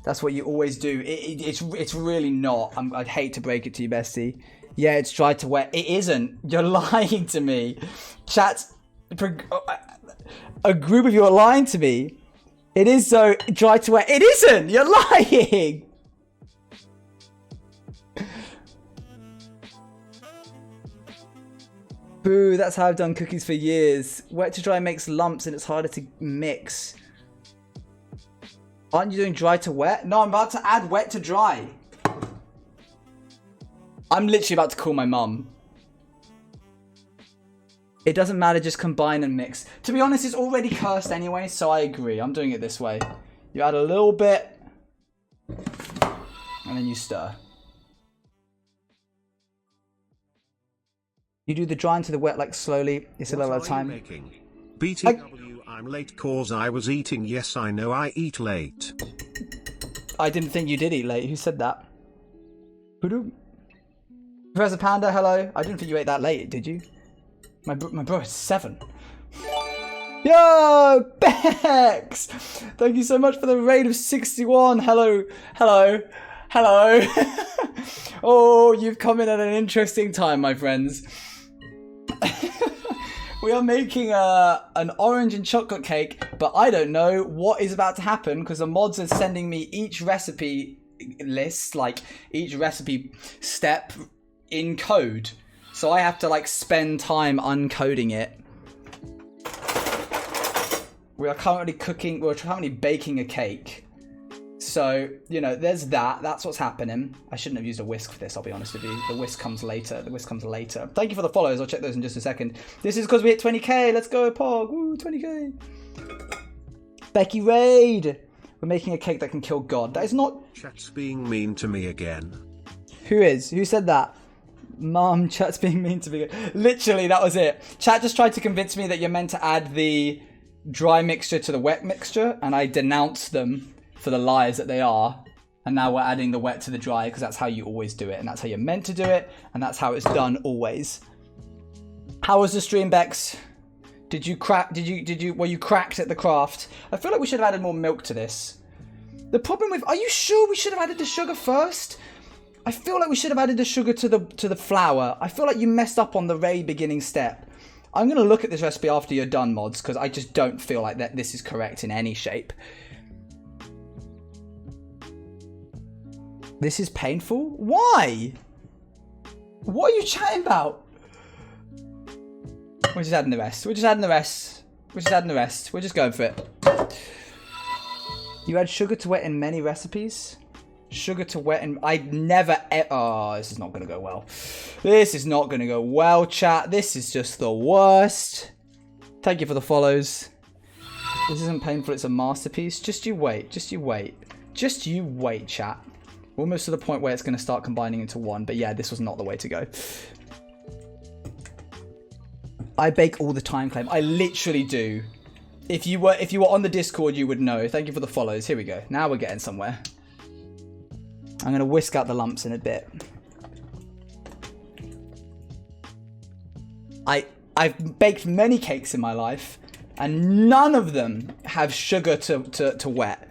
That's what you always do. It's really not. I'd hate to break it to you, bestie. Yeah, it's dry to wet. It isn't. You're lying to me. Chat, a group of you are lying to me. It is so dry to wet. It isn't. You're lying. Boo, that's how I've done cookies for years. Wet to dry makes lumps and it's harder to mix. Aren't you doing dry to wet? No, I'm about to add wet to dry. I'm literally about to call my mum. It doesn't matter, just combine and mix. To be honest, it's already cursed anyway, so I agree. I'm doing it this way. You add a little bit And then you stir. You do the dry into the wet like slowly. It's a little at a time. BTW, I'm late cause I was eating. Yes, I know I eat late. I didn't think you did eat late. Who said that? Professor Panda, hello. I didn't think you ate that late, did you? My bro is 7. Yo, Bex! Thank you so much for the raid of 61. Hello. Oh, you've come in at an interesting time, my friends. We are making an orange and chocolate cake, but I don't know what is about to happen because the mods are sending me each recipe list, like each recipe step in code. So I have to like spend time uncoding it. We're currently baking a cake. So, you know, there's that. That's what's happening. I shouldn't have used a whisk for this, I'll be honest with you. The whisk comes later. Thank you for the follows. I'll check those in just a second. This is because we hit 20k. Let's go, Pog. Woo, 20k. Becky Raid. We're making a cake that can kill God. That is not... Chat's being mean to me again. Who is? Who said that? Mom, chat's being mean to me. Literally, that was it. Chat just tried to convince me that you're meant to add the dry mixture to the wet mixture, and I denounced them for the liars that they are. And now we're adding the wet to the dry because that's how you always do it, and that's how you're meant to do it, and that's how it's done always. How was the stream, Bex? Were you cracked at the craft? I feel like we should have added more milk to this. The problem with, are you sure we should have added the sugar first? I feel like we should have added the sugar to the flour. I feel like you messed up on the very beginning step. I'm going to look at this recipe after you're done, mods, because I just don't feel like that this is correct in any shape. This is painful? Why? What are you chatting about? We're just adding the rest. We're just going for it. You add sugar to wet in many recipes? Sugar to wet in... I'd never... Oh, this is not going to go well. This is not going to go well, chat. This is just the worst. Thank you for the follows. This isn't painful. It's a masterpiece. Just you wait. Just you wait, chat. Almost to the point where it's going to start combining into one. But yeah, this was not the way to go. I bake all the time, Claim. I literally do. If you were on the Discord, you would know. Thank you for the follows. Here we go. Now we're getting somewhere. I'm going to whisk out the lumps in a bit. I've baked many cakes in my life, and none of them have sugar to wet.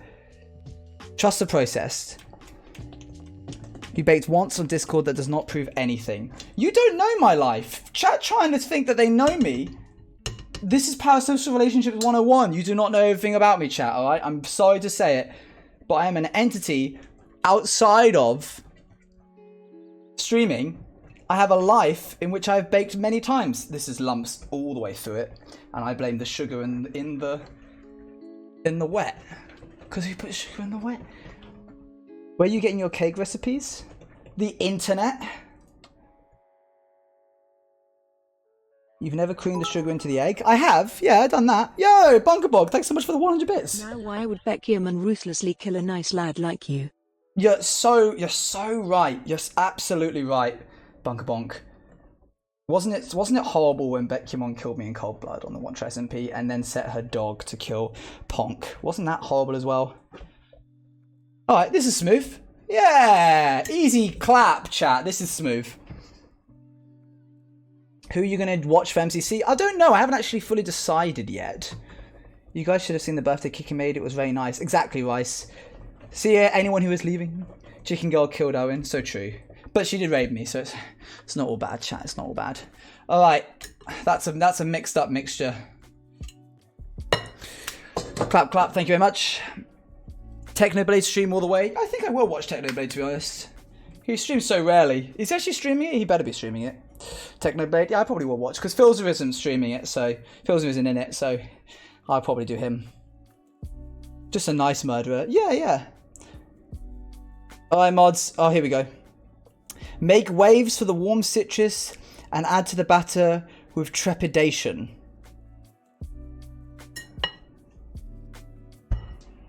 Trust the process. You baked once on Discord that does not prove anything. You don't know my life. Chat trying to think that they know me. This is Parasocial Relationships 101. You do not know everything about me, chat, alright? I'm sorry to say it, but I am an entity outside of streaming. I have a life in which I've baked many times. This is lumps all the way through it, and I blame the sugar in the wet. Because who put sugar in the wet? Where are you getting your cake recipes? The internet? You've never creamed the sugar into the egg? I have. Yeah, I've done that. Yo, Bunkerbog, thanks so much for the 100 bits. Now why would Beckham ruthlessly kill a nice lad like you? You're so right. You're absolutely right, Bunkerbonk. Wasn't it horrible when Beckham killed me in cold blood on the One Trace MP and then set her dog to kill Ponk? Wasn't that horrible as well? Alright, this is smooth. Yeah! Easy clap, chat. This is smooth. Who are you going to watch for MCC? I don't know. I haven't actually fully decided yet. You guys should have seen the birthday Kiki made. It was very nice. Exactly, Rice. See anyone who is leaving? Chicken Girl killed Owen. So true. But she did raid me, so it's not all bad, chat. It's not all bad. Alright. That's a mixed up mixture. Clap, clap. Thank you very much. Technoblade stream all the way. I think I will watch Technoblade, to be honest. He streams so rarely. Is he actually streaming it? He better be streaming it. Technoblade, yeah, I probably will watch because Philzerism's streaming it, so Philzer isn't in it, so I'll probably do him. Just a nice murderer. Yeah. Alright, mods. Oh, here we go. Make waves for the warm citrus and add to the batter with trepidation.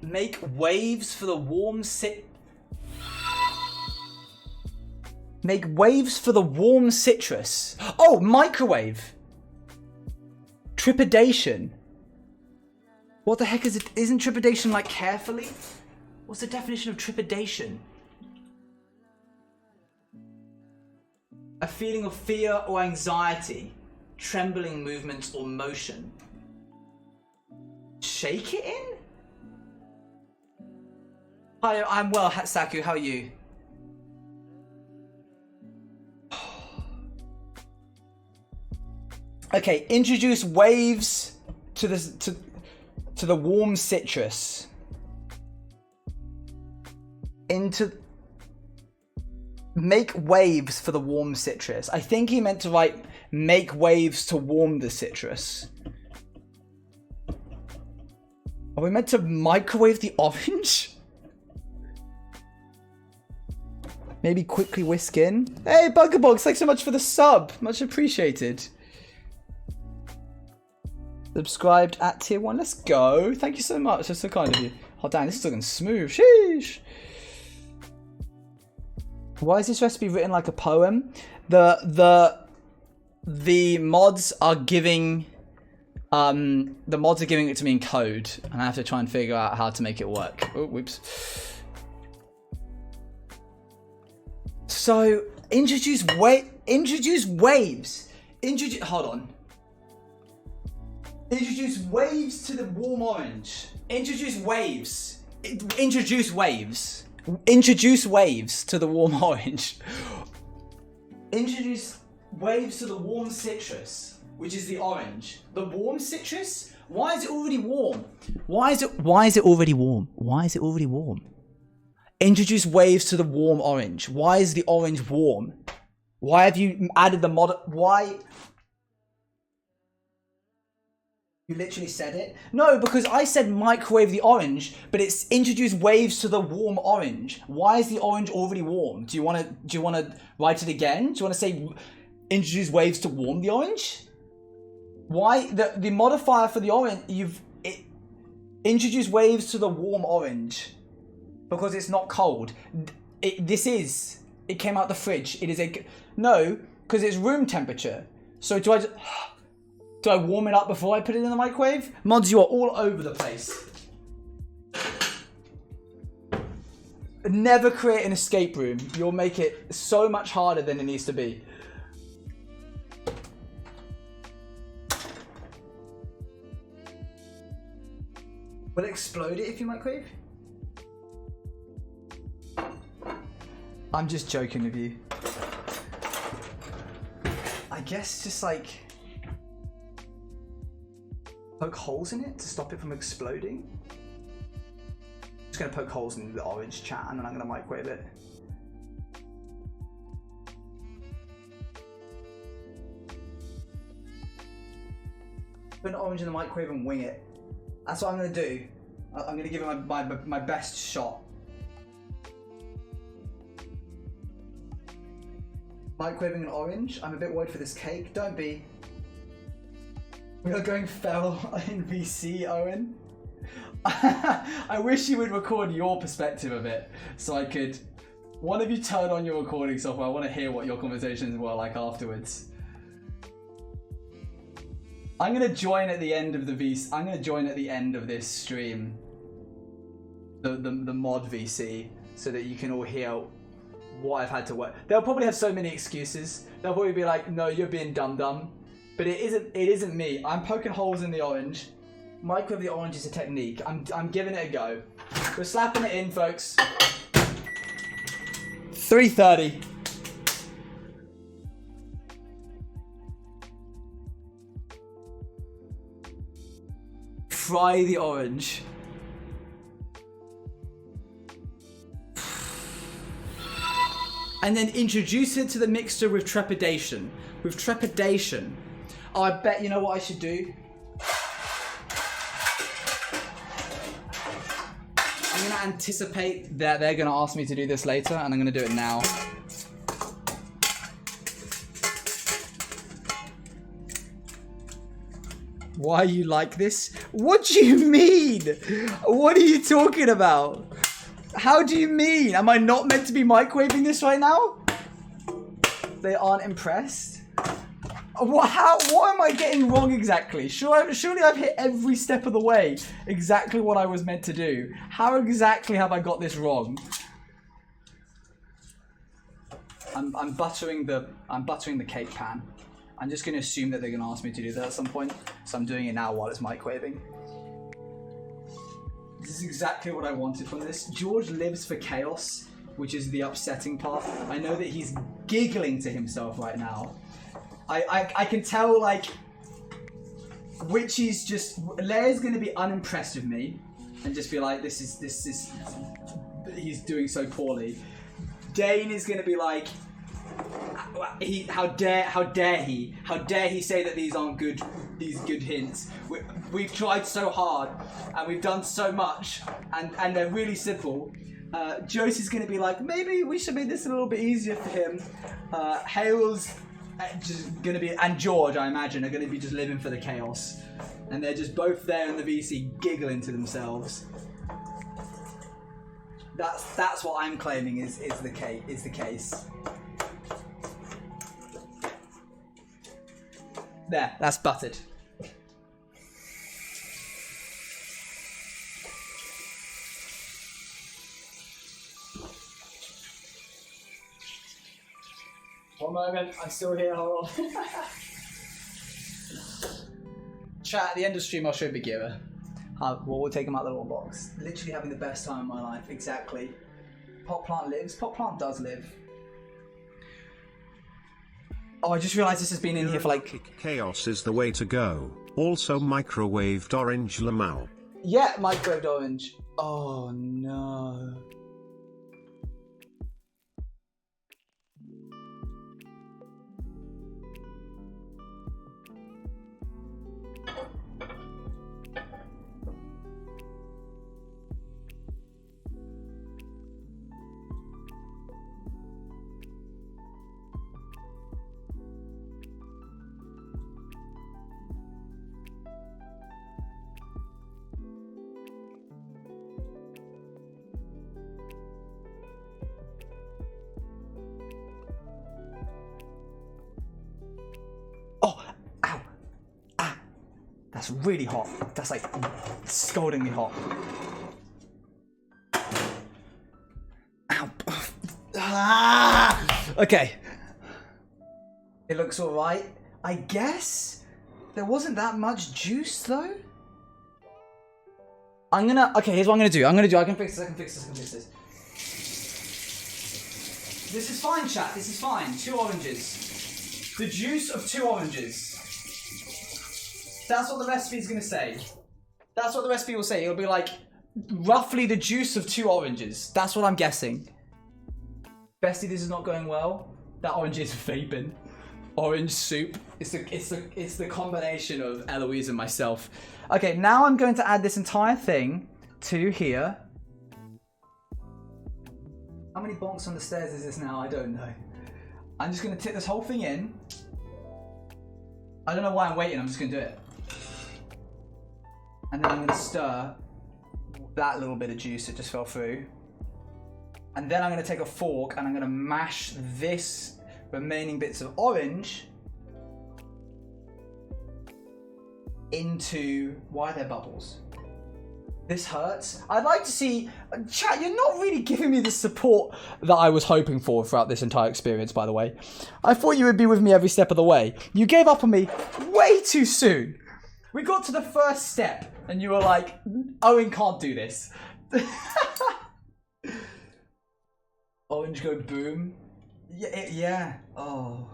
Make waves for the warm Make waves for the warm citrus. Oh, microwave. Trepidation. What the heck is it? Isn't trepidation like carefully? What's the definition of trepidation? A feeling of fear or anxiety. Trembling movements or motion. Shake it in? Hi, I'm well, Saku. How are you? Okay, introduce waves to the warm citrus. Make waves for the warm citrus. I think he meant to write make waves to warm the citrus. Are we meant to microwave the orange? Maybe quickly whisk in. Hey, Buggerbox, thanks so much for the sub. Much appreciated. Subscribed at tier 1. Let's go. Thank you so much. That's so kind of you. Oh, dang, this is looking smooth. Sheesh. Why is this recipe written like a poem? The mods are giving it to me in code, and I have to try and figure out how to make it work. Oh, whoops. So introduce waves. Hold on. Introduce waves to the warm orange. Introduce waves. Introduce waves. Introduce waves to the warm orange. Introduce waves to the warm citrus, which is the orange. The warm citrus? Why is it already warm? Why is it already warm? Why is it already warm? Introduce waves to the warm orange. Why is the orange warm? Why have you added the mod? Why? You literally said it? No, because I said microwave the orange, but it's introduce waves to the warm orange. Why is the orange already warm? Do you want to write it again? Do you want to say introduce waves to warm the orange? Why the modifier for the orange? Introduce waves to the warm orange because it's not cold. It came out the fridge. It is no, because it's room temperature. So do I warm it up before I put it in the microwave? Mods, you are all over the place. Never create an escape room. You'll make it so much harder than it needs to be. Will it explode it if you microwave? I'm just joking with you. I guess just like poke holes in it to stop it from exploding. I'm just gonna poke holes in the orange chat and then I'm gonna microwave it. Put an orange in the microwave and wing it. That's what I'm gonna do. I'm gonna give it my best shot. Microwaving an orange. I'm a bit worried for this cake. Don't be. We are going feral in VC, Owen. I wish you would record your perspective of it so I could. One of you turn on your recording software. I want to hear what your conversations were like afterwards. I'm gonna join at the end of the VC. I'm gonna join at the end of this stream. The mod VC, so that you can all hear what I've had to work. They'll probably have so many excuses. They'll probably be like, "No, you're being dumb." But it isn't me. I'm poking holes in the orange. Microwave the orange is a technique. I'm giving it a go. We're slapping it in, folks. 3:30. Fry the orange. And then introduce it to the mixture with trepidation. Oh, I bet you know what I should do? I'm gonna anticipate that they're gonna ask me to do this later, and I'm gonna do it now. Why you like this? What do you mean? What are you talking about? How do you mean? Am I not meant to be microwaving this right now? They aren't impressed? What am I getting wrong exactly? Surely I've hit every step of the way exactly what I was meant to do. How exactly have I got this wrong? I'm buttering the cake pan. I'm just gonna assume that they're gonna ask me to do that at some point, so I'm doing it now while it's microwaving. This is exactly what I wanted from this. George lives for chaos, which is the upsetting part. I know that he's giggling to himself right now. I can tell, like, Witchy's just... Leia's going to be unimpressed with me and just be like, this is... He's doing so poorly. Dane is going to be like... How dare he say that these aren't good hints. We've tried so hard and we've done so much and they're really simple. Josie's going to be like, maybe we should make this a little bit easier for him. Hale's just going to be, and George, I imagine, are going to be just living for the chaos. And they're just both there in the VC giggling to themselves. That's what I'm claiming is the case. There, that's buttered. One moment, I'm still here, hold on. Chat, at the end of stream I'll show Bagheera. We'll take him out of the little box. Literally having the best time of my life, exactly. Pot plant lives, pot plant does live. Oh, I just realised this has been in here for like... Chaos is the way to go. Also microwaved orange lamau. Yeah, microwaved orange. Oh no. That's really hot. That's like scaldingly hot. Ow. Ah! Okay. It looks alright. I guess there wasn't that much juice though. Okay, here's what I'm gonna do. I can fix this. This is fine, chat. This is fine. 2 oranges. The juice of 2 oranges. That's what the recipe is going to say. That's what the recipe will say. It'll be like, roughly the juice of 2 oranges. That's what I'm guessing. Bestie, this is not going well. That orange is vaping. Orange soup. It's the combination of Eloise and myself. Okay, now I'm going to add this entire thing to here. How many bonks on the stairs is this now? I don't know. I'm just going to tip this whole thing in. I don't know why I'm waiting. I'm just going to do it. And then I'm going to stir that little bit of juice that just fell through. And then I'm going to take a fork and I'm going to mash this remaining bits of orange into... Why are there bubbles? This hurts. I'd like to see... Chat, you're not really giving me the support that I was hoping for throughout this entire experience, by the way. I thought you would be with me every step of the way. You gave up on me way too soon. We got to the first step and you were like, Owen can't do this. Orange go boom. Yeah. Oh,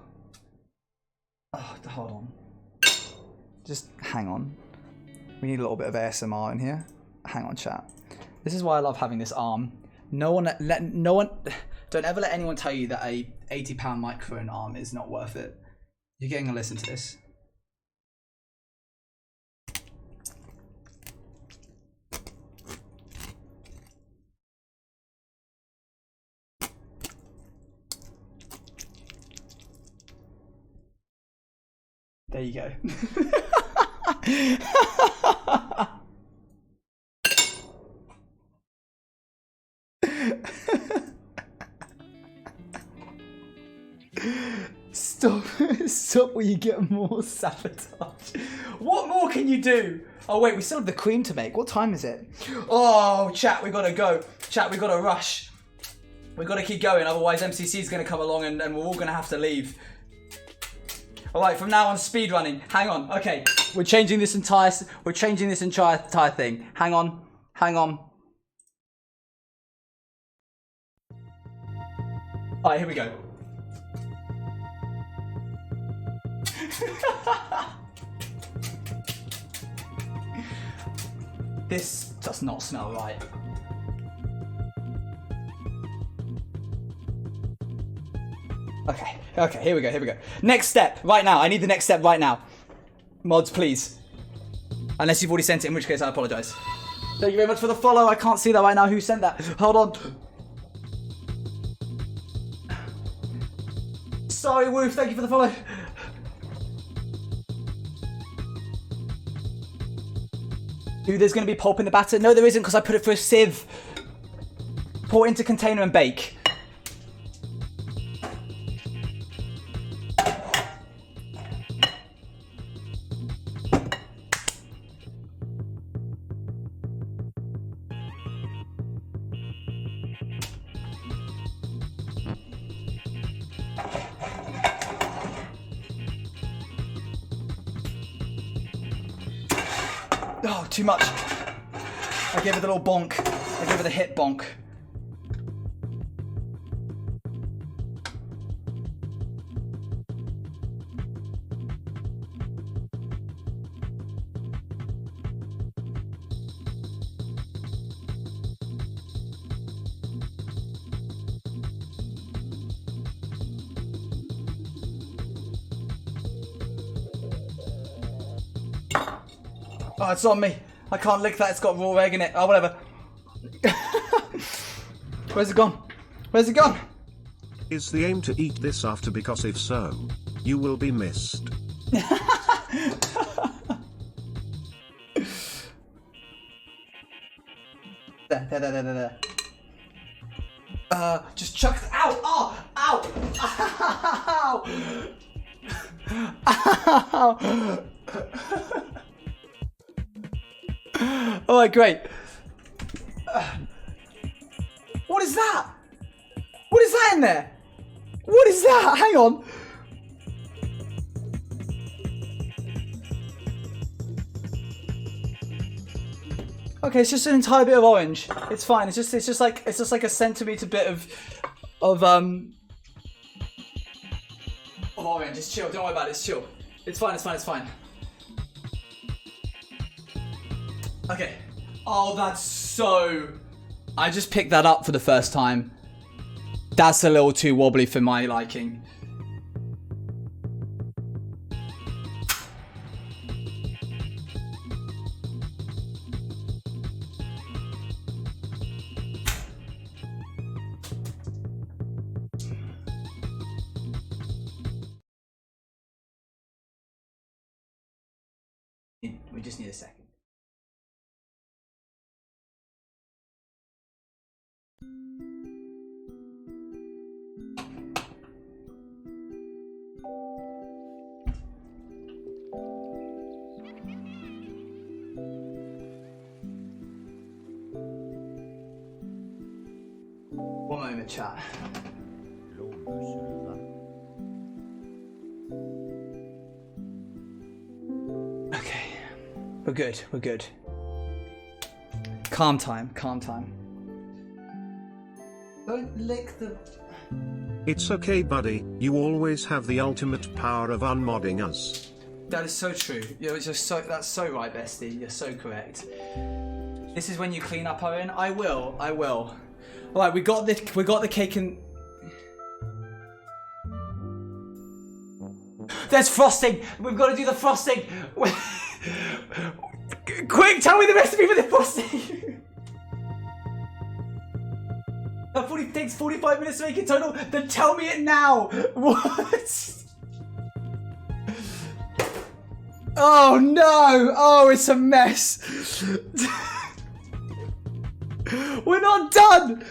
hold on. Just hang on. We need a little bit of ASMR in here. Hang on, chat. This is why I love having this arm. Don't ever let anyone tell you that a 80-pound microphone arm is not worth it. You're getting to listen to this. There you go. Stop. Stop or you get more sabotage. What more can you do? Oh wait, we still have the cream to make. What time is it? Oh, chat, we gotta go. Chat, we gotta rush. We gotta keep going, otherwise MCC is gonna come along and we're all gonna have to leave. Alright, from now on, speed running. Hang on, okay. We're changing this entire thing. Hang on. Alright, here we go. This does not smell right. Okay, here we go. Next step, right now. I need the next step right now. Mods, please. Unless you've already sent it, in which case I apologise. Thank you very much for the follow. I can't see that right now. Who sent that? Hold on. Sorry, Woof. Thank you for the follow. Dude, there's going to be pulp in the batter. No, there isn't because I put it through a sieve. Pour it into container and bake. Oh, too much. I gave it a little bonk. I gave it a hit bonk. Oh, it's on me. I can't lick that. It's got raw egg in it. Oh, whatever. Where's it gone? Where's it gone? Is the aim to eat this after, because if so, you will be missed. There. Just chuck. Ow! Oh! Ow! Ow! Ow! Alright, great. What is that? What is that in there? What is that? Hang on. Okay, it's just an entire bit of orange. It's fine. It's just like a centimeter bit of orange. It's chill. Don't worry about it. It's chill. It's fine. It's fine. Okay. Oh, that's so... I just picked that up for the first time. That's a little too wobbly for my liking. We just need a second. One moment, chat. Okay. We're good. Calm time. Don't lick the... It's okay, buddy. You always have the ultimate power of unmodding us. That is so true. That's so right, bestie. You're so correct. This is when you clean up, Owen. I will. All right, we got the cake and... There's frosting. We've got to do the frosting. Quick, tell me the recipe for the frosting. That takes 45 minutes to make it total. Then tell me it now. What? Oh no! Oh, it's a mess. We're not done.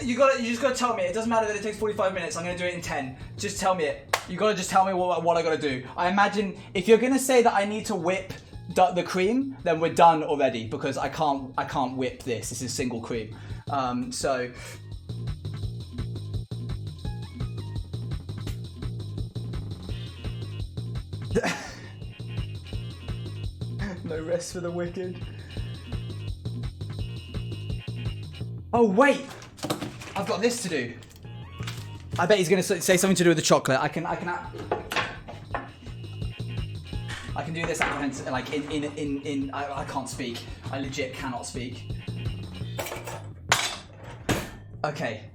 You just gotta tell me. It doesn't matter that it takes 45 minutes. I'm gonna do it in 10. Just tell me it. You gotta just tell me what I gotta do. I imagine if you're gonna say that I need to whip the cream, then we're done already because I can't whip this. This is single cream. So. No rest for the wicked. Oh wait, I've got this to do. I bet he's gonna say something to do with the chocolate. I can do this like I can't speak. I legit cannot speak. Okay.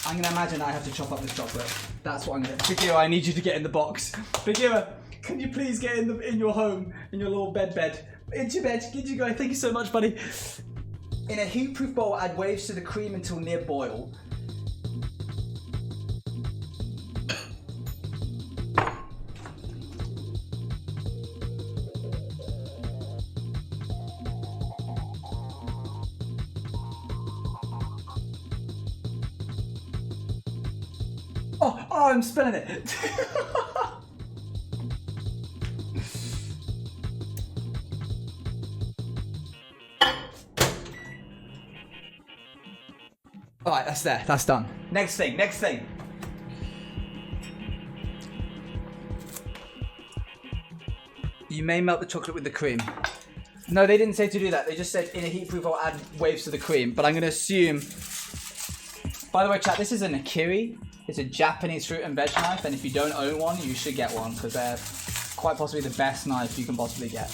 I'm gonna imagine I have to chop up this chocolate. That's what I'm gonna. Bigio, I need you to get in the box. Bigio, can you please get in your home, in your little bed? Into your bed. Get you go. Thank you so much, buddy. In a heat-proof bowl, add waves to the cream until near boil. Oh, I'm spilling it. Alright, that's there. That's done. Next thing. You may melt the chocolate with the cream. No, they didn't say to do that. They just said in a heat-proof I'll add waves to the cream. But I'm going to assume... By the way, chat, this is an akiri. It's a Japanese fruit and veg knife. And if you don't own one, you should get one. Because they're quite possibly the best knife you can possibly get.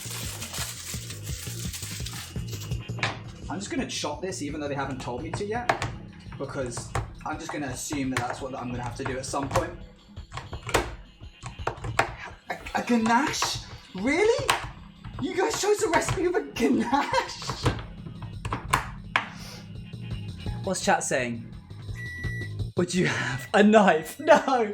I'm just going to chop this even though they haven't told me to yet. Because I'm just going to assume that that's what I'm going to have to do at some point. A ganache? Really? You guys chose a recipe of a ganache? What's chat saying? Would you have a knife? No!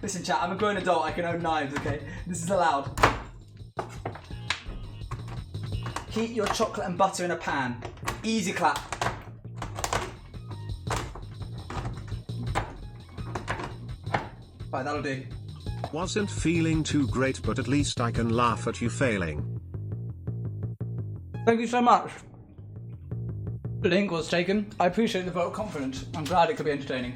Listen chat, I'm a grown adult, I can own knives, okay? This is allowed. Heat your chocolate and butter in a pan. Easy clap. Right, that'll do. Wasn't feeling too great, but at least I can laugh at you failing. Thank you so much. The link was taken. I appreciate the vote of confidence. I'm glad it could be entertaining.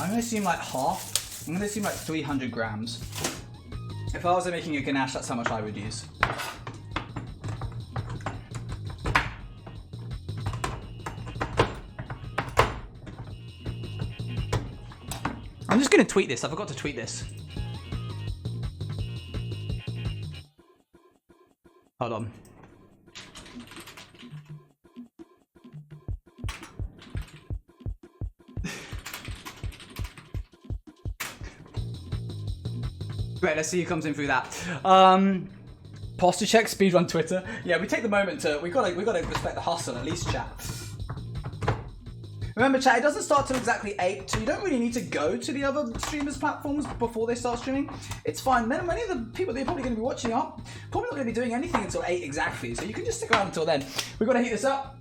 I'm gonna assume like half. I'm gonna assume like 300 grams. If I was making a ganache, that's how much I would use. I'm just gonna tweet this. I forgot to tweet this. Hold on. Right, let's see who comes in through that. Posture check, speedrun Twitter. Yeah, we take the moment to we gotta respect the hustle, at least, chat. Remember, chat, it doesn't start till exactly 8, so you don't really need to go to the other streamers' platforms before they start streaming. It's fine. Many of the people that you're probably going to be watching are probably not going to be doing anything until 8 exactly, so you can just stick around until then. We've got to heat this up.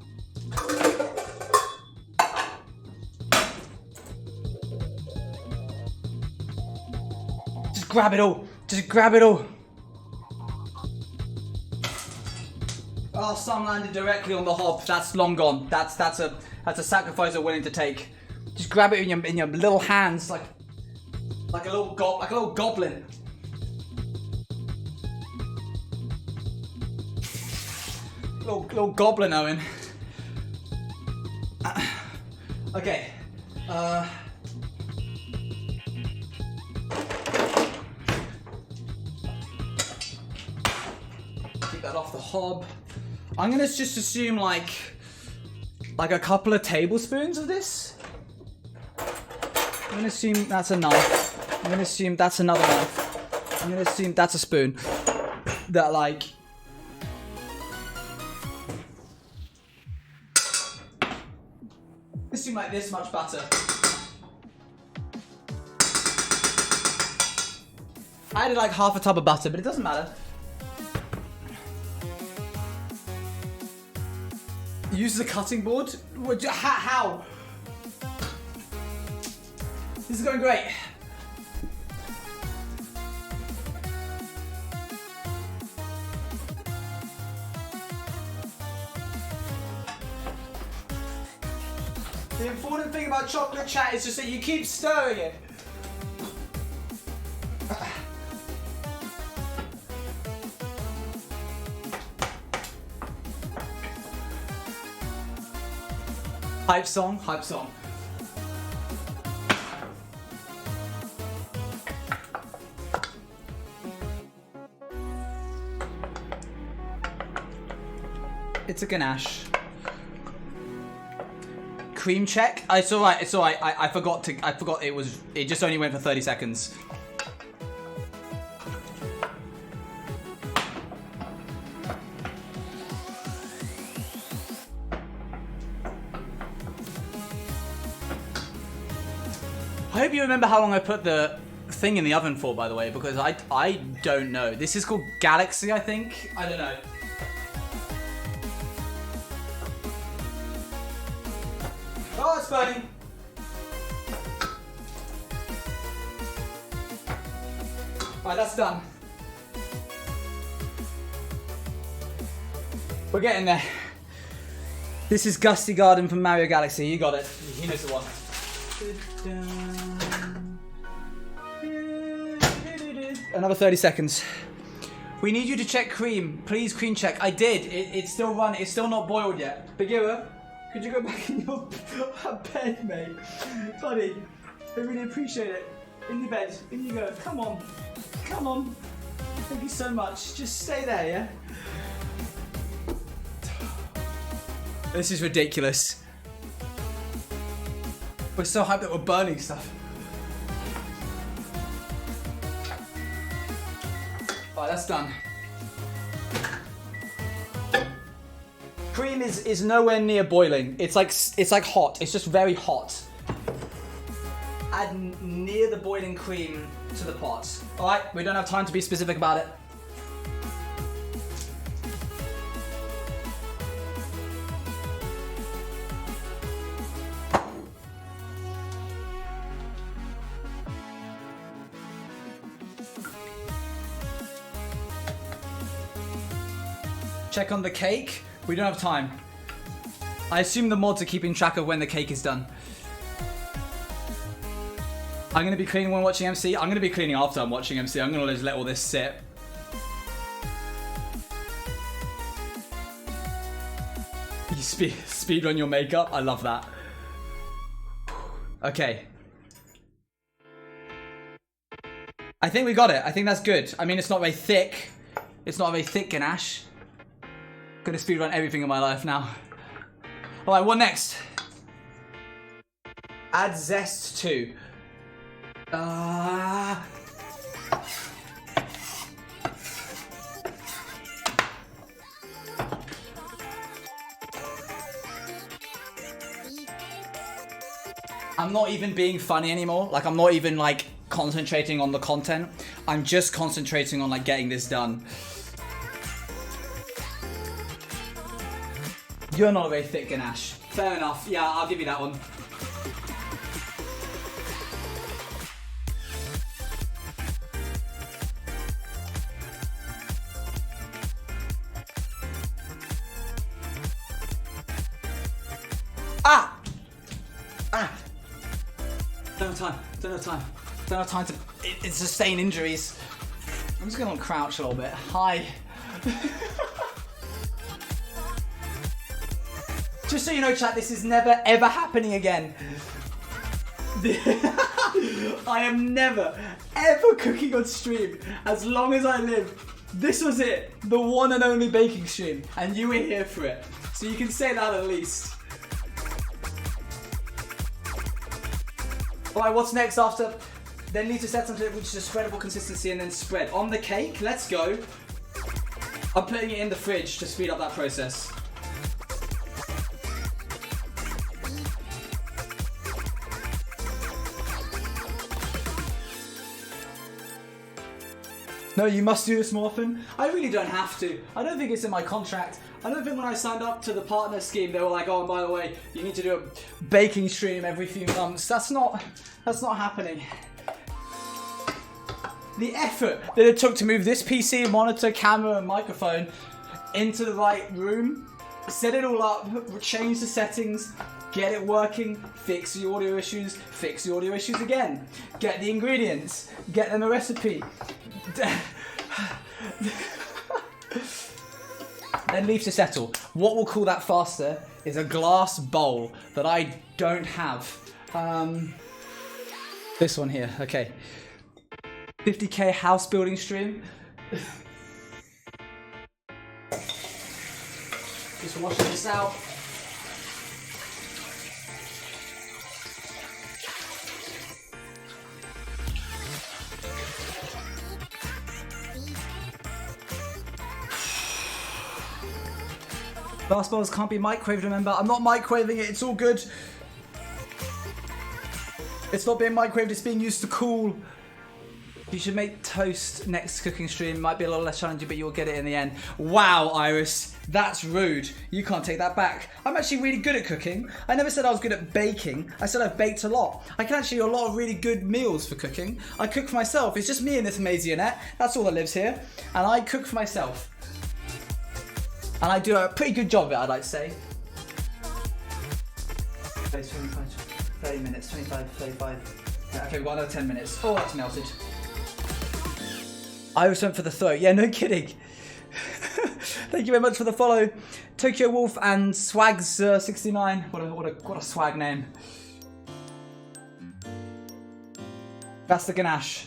Just grab it all. Just grab it all. Oh, some landed directly on the hob. That's long gone. That's a sacrifice I'm willing to take. Just grab it in your little hands, like a little goblin. Little goblin, Owen. Okay. Keep that off the hob. I'm gonna just assume like a couple of tablespoons of this. I'm gonna assume that's a knife. I'm gonna assume that's another knife. I'm gonna assume that's a spoon. That like... seem like this much butter. I added like half a tub of butter, but it doesn't matter. Use the cutting board? How? This is going great. The important thing about chocolate, chat, is just that you keep stirring it. Hype song, hype song. It's a ganache. Cream check. It's alright, it's alright. I forgot it just only went for 30 seconds. I hope you remember how long I put the thing in the oven for, by the way, because I don't know. This is called Galaxy, I think. I don't know. Oh, it's burning. Right, that's done. We're getting there. This is Gusty Garden from Mario Galaxy. You got it. He knows the one. Another 30 seconds. We need you to check cream. Please cream check. I did. It's still running. It's still not boiled yet. Bagheera, could you go back in your bed, mate? Buddy, I really appreciate it. In your bed. In you go. Come on. Come on. Thank you so much. Just stay there, yeah? This is ridiculous. We're so hyped that we're burning stuff. Alright, that's done. Cream is nowhere near boiling. It's like hot. It's just very hot. Add near the boiling cream to the pot. Alright, we don't have time to be specific about it. Check on the cake. We don't have time. I assume the mods are keeping track of when the cake is done. I'm going to be cleaning when watching MC. I'm going to be cleaning after I'm watching MC. I'm going to just let all this sit. You speed on your makeup. I love that. Okay. I think we got it. I think that's good. I mean, it's not very thick. It's not a very thick ganache. Gonna speedrun everything in my life now. Alright, what next? Add zest to. I'm not even being funny anymore. Like, I'm not even like concentrating on the content. I'm just concentrating on like getting this done. You're not a very thick ganache. Fair enough. Yeah, I'll give you that one. Ah! Ah! Don't have time. Don't have time. Don't have time to sustain injuries. I'm just going to crouch a little bit. Hi. Just so you know, chat, this is never ever happening again. I am never ever cooking on stream as long as I live. This was it, the one and only baking stream, and you were here for it. So you can say that at least. Alright, what's next after? Then need to set something which is a spreadable consistency and then spread. On the cake, let's go. I'm putting it in the fridge to speed up that process. No, you must do this more often. I really don't have to. I don't think it's in my contract. I don't think when I signed up to the partner scheme, they were like, oh, and by the way, you need to do a baking stream every few months. That's not happening. The effort that it took to move this PC, monitor, camera, and microphone into the right room, set it all up, change the settings, get it working, fix the audio issues again, get the ingredients, get them a recipe, then leave to settle. What will cool that faster is a glass bowl that I don't have. This one here, okay. 50k house building stream. Just washing this out. Glass bowls can't be microwaved, remember? I'm not microwaving it, it's all good. It's not being microwaved, it's being used to cool. You should make toast next cooking stream. Might be a little less challenging, but you'll get it in the end. Wow, Iris, that's rude. You can't take that back. I'm actually really good at cooking. I never said I was good at baking. I said I've baked a lot. I can actually do a lot of really good meals for cooking. I cook for myself. It's just me and this maisonette. That's all that lives here. And I cook for myself. And I do a pretty good job of it, I'd like to say. 30 minutes, 25, 35. Okay, we've got another 10 minutes. Oh, that's melted. Iris went for the throat. Yeah, no kidding. Thank you very much for the follow. Tokyo Wolf and Swags69. What a swag name. That's the ganache.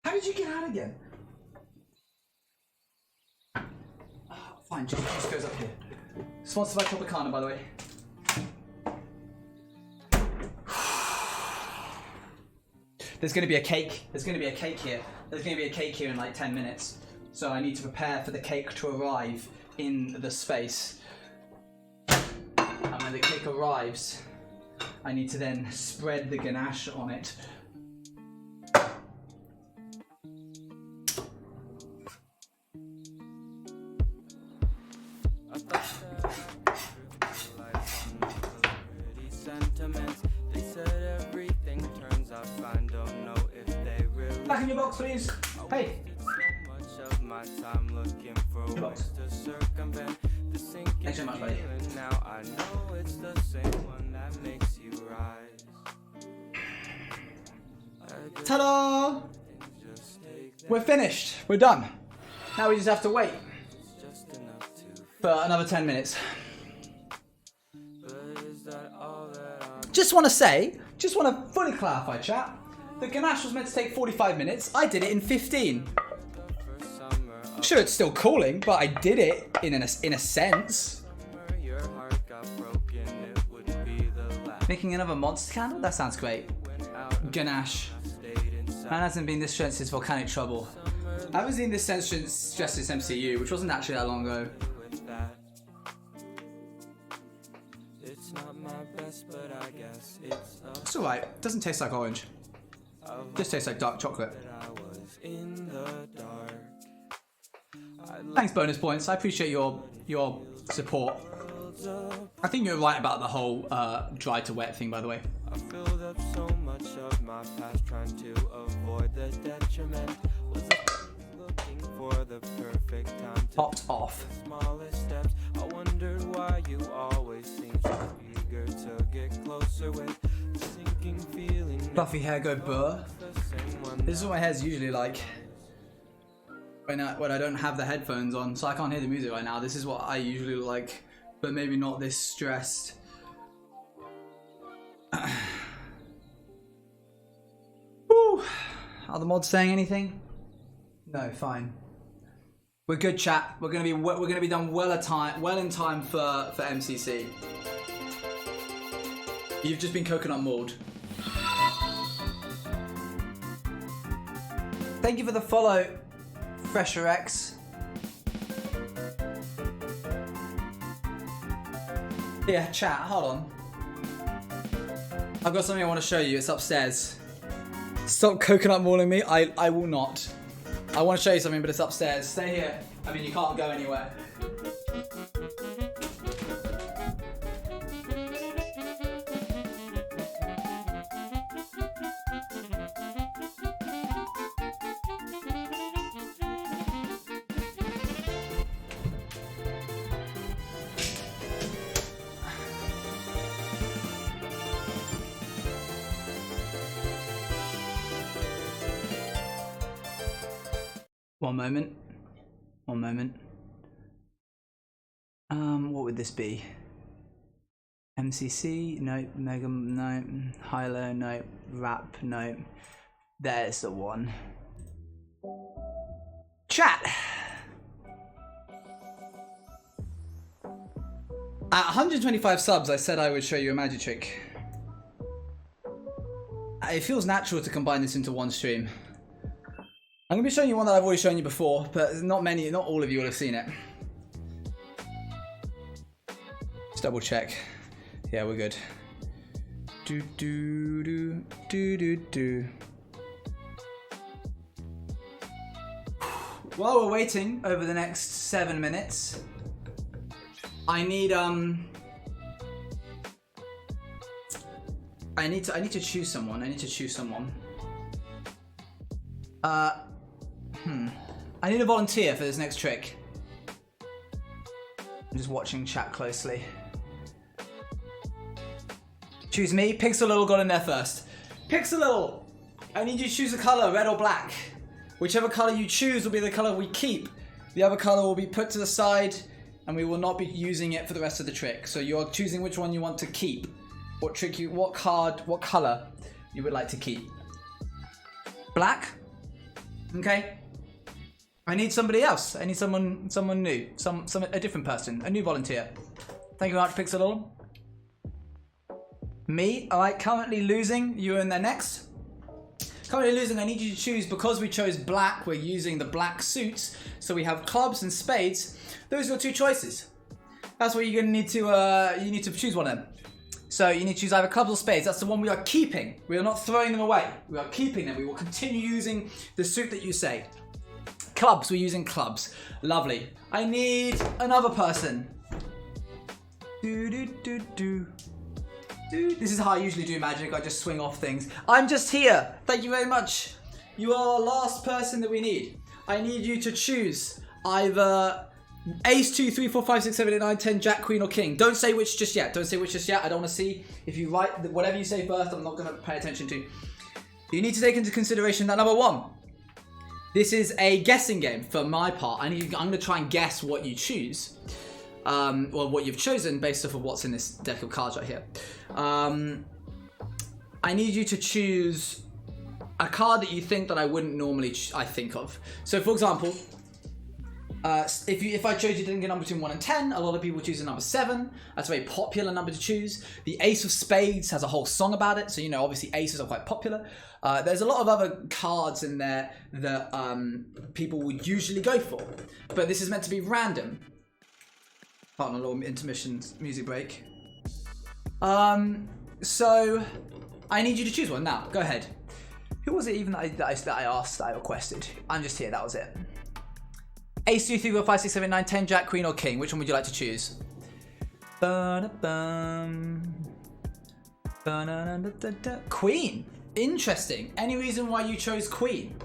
How did you get out again? Oh, fine, just goes up here. Sponsored by Tropicana, by the way. There's going to be a cake. There's going to be a cake here. There's going to be a cake here in like 10 minutes. So I need to prepare for the cake to arrive in the space. And when the cake arrives, I need to then spread the ganache on it. Back in your box, please. Hey. Your box. Thanks so much, buddy. Ta-da! We're finished. We're done. Now we just have to wait for another 10 minutes. Just want to fully clarify, chat. The ganache was meant to take 45 minutes. I did it in 15. I'm sure it's still cooling, but I did it in a sense. Making another monster candle? That sounds great. Ganache. Man hasn't been this stressed since Volcanic Trouble. I haven't seen this stressed since MCU, which wasn't actually that long ago. It's alright. Doesn't taste like orange. Just tastes like dark chocolate. Thanks, bonus points. I appreciate your support. I think you're right about the whole dry to wet thing, by the way. I filled up so much of my past trying to avoid the detriment. Was looking for the perfect time to popped off. Smallest steps. I wondered why you always seem so eager to get closer with sinking feeling. Fluffy hair go burr. This is what my hair's usually like when I don't have the headphones on, so I can't hear the music right now. This is what I usually look like, but maybe not this stressed. Woo. Are the mods saying anything? No, fine. We're good, chat. We're gonna be done well in time for MCC. You've just been coconut mauled. Thank you for the follow, Fresher X. Yeah, chat, hold on. I've got something I want to show you. It's upstairs. Stop coconut mauling me. I will not. I want to show you something, but it's upstairs. Stay here. I mean, you can't go anywhere. One moment. One moment. What would this be? MCC? Nope. Mega? Nope. Hilo? Nope. Rap? Nope. There's the one. Chat! At 125 subs, I said I would show you a magic trick. It feels natural to combine this into one stream. I'm going to be showing you one that I've already shown you before, but not all of you will have seen it. Just double check. Yeah, we're good. Do do do do do do. While we're waiting over the next 7 minutes, I need to choose someone. I need a volunteer for this next trick. I'm just watching chat closely. Choose me. Pixel got in there first. Pixel, I need you to choose a color, red or black. Whichever color you choose will be the color we keep. The other color will be put to the side and we will not be using it for the rest of the trick. So you're choosing which one you want to keep. What color you would like to keep. Black? Okay. I need somebody else. I need someone new. A different person. A new volunteer. Thank you very much, Pixel. Me? Alright, currently losing. You're in there next. Currently losing, I need you to choose, because we chose black, we're using the black suits, so we have clubs and spades. Those are your two choices. That's what you're gonna need to, you need to choose one of them. So you need to choose either clubs or spades. That's the one we are keeping. We are not throwing them away. We are keeping them. We will continue using the suit that you say. Clubs, we're using clubs. Lovely. I need another person. This is how I usually do magic. I just swing off things. I'm just here. Thank you very much. You are the last person that we need. I need you to choose either Ace, 2, 3, 4, 5, 6, 7, 8, 9, 10, Jack, Queen, or King. Don't say which just yet. Don't say which just yet. I don't want to see. If you write whatever you say first, I'm not going to pay attention to. You need to take into consideration that number one. This is a guessing game for my part. I'm going to try and guess what you choose. Well, what you've chosen based off of what's in this deck of cards right here. I need you to choose a card that you think that I wouldn't normally think of. So, for example, if I chose you to think a number between 1 and 10, a lot of people choose a number 7. That's a very popular number to choose. The Ace of Spades has a whole song about it, so you know obviously aces are quite popular. There's a lot of other cards in there that people would usually go for, but this is meant to be random. Pardon a little intermission music break. So I need you to choose one now. Go ahead. Who was it even that I asked, that I requested? I'm just here. That was it. Ace, 2, 3, 4, 5, 6, 7, 9, 10, Jack, Queen, or King. Which one would you like to choose? Queen. Interesting. Any reason why you chose Queen?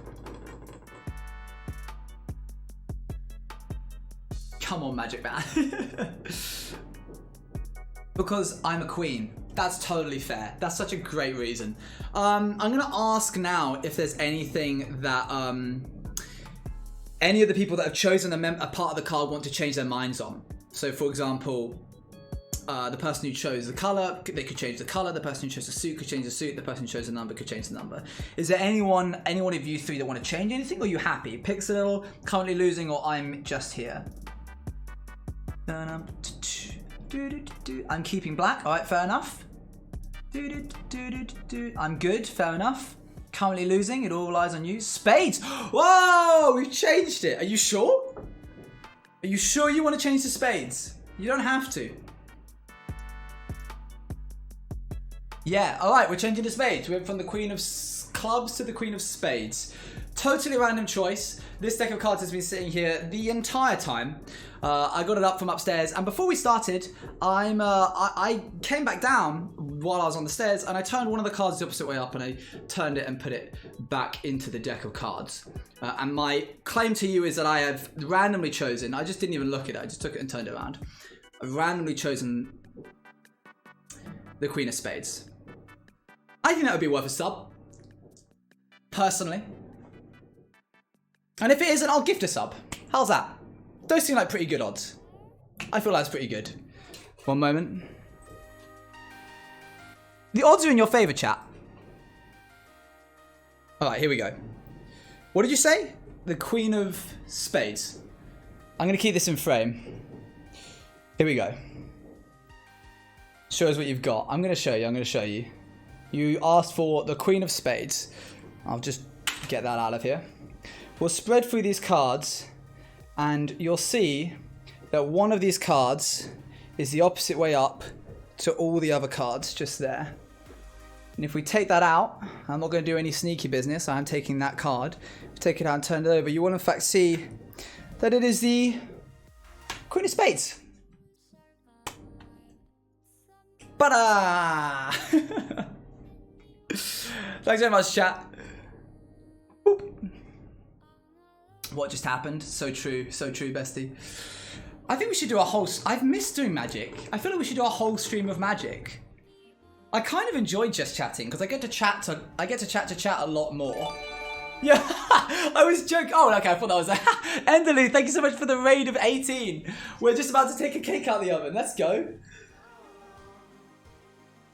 Come on, Magic Man. Because I'm a queen. That's totally fair. That's such a great reason. I'm gonna ask now if there's anything that any of the people that have chosen a part of the card want to change their minds on. So, for example, the person who chose the color, they could change the color. The person who chose the suit could change the suit. The person who chose the number could change the number. Is there any one of you three that want to change anything, or are you happy? Pixel, currently losing, or I'm just here. I'm keeping black. All right, fair enough. I'm good. Fair enough. Currently losing. It all relies on you. Spades. Whoa, we've changed it. Are you sure? Are you sure you want to change to spades? You don't have to. Yeah, all right, we're changing to spades. We went from the Queen of Clubs to the Queen of Spades. Totally random choice. This deck of cards has been sitting here the entire time. I got it up from upstairs, and before we started, I came back down while I was on the stairs, and I turned one of the cards the opposite way up, and I turned it and put it back into the deck of cards. And my claim to you is that I have randomly chosen, I just didn't even look at it, I just took it and turned it around. I've randomly chosen the Queen of Spades. I think that would be worth a sub, personally. And if it isn't, I'll gift a sub. How's that? Those seem like pretty good odds. I feel that's pretty good. One moment. The odds are in your favour, chat. Alright, here we go. What did you say? The Queen of Spades. I'm going to keep this in frame. Here we go. Show us what you've got. I'm going to show you. You asked for the Queen of Spades. I'll just get that out of here. We'll spread through these cards, and you'll see that one of these cards is the opposite way up to all the other cards just there. And if we take that out, I'm not going to do any sneaky business, I'm taking that card. If we take it out and turn it over, you will in fact see that it is the Queen of Spades. Ba-da! Thanks very much, chat. Boop. What just happened? So true, bestie. I think we should do a whole... I've missed doing Magic. I feel like we should do a whole stream of Magic. I kind of enjoy just chatting because I get to chat to chat a lot more. Yeah, I was joking. Oh, okay, I thought that was Enderly, thank you so much for the raid of 18. We're just about to take a cake out of the oven. Let's go.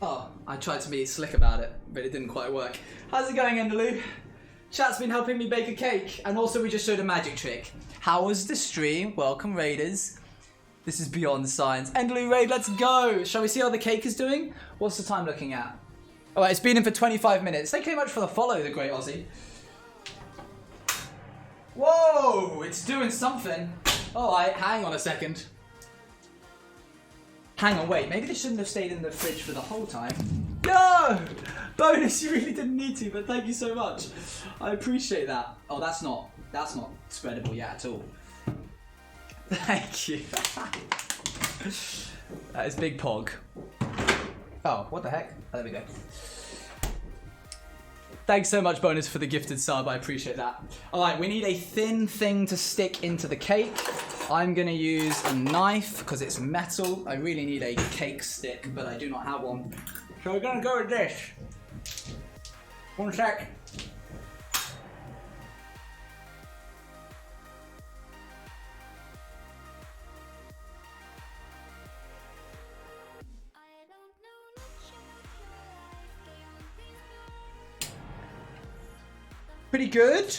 Oh, I tried to be slick about it, but it didn't quite work. How's it going, Enderly? Chat's been helping me bake a cake, and also we just showed a magic trick. How was the stream? Welcome, Raiders. This is beyond science. Enderly Raid, let's go! Shall we see how the cake is doing? What's the time looking at? Alright, it's been in for 25 minutes. Thank you very much for the follow, the great Aussie. Whoa! It's doing something. Alright, hang on a second. Hang on, wait. Maybe they shouldn't have stayed in the fridge for the whole time. No! Bonus, you really didn't need to, but thank you so much. I appreciate that. Oh, that's not spreadable yet at all. Thank you. That is big pog. Oh, what the heck? Oh, there we go. Thanks so much, Bonus, for the gifted sub. I appreciate that. Alright, we need a thin thing to stick into the cake. I'm going to use a knife because it's metal. I really need a cake stick, but I do not have one. So we're going to go with this. One sec. Pretty good.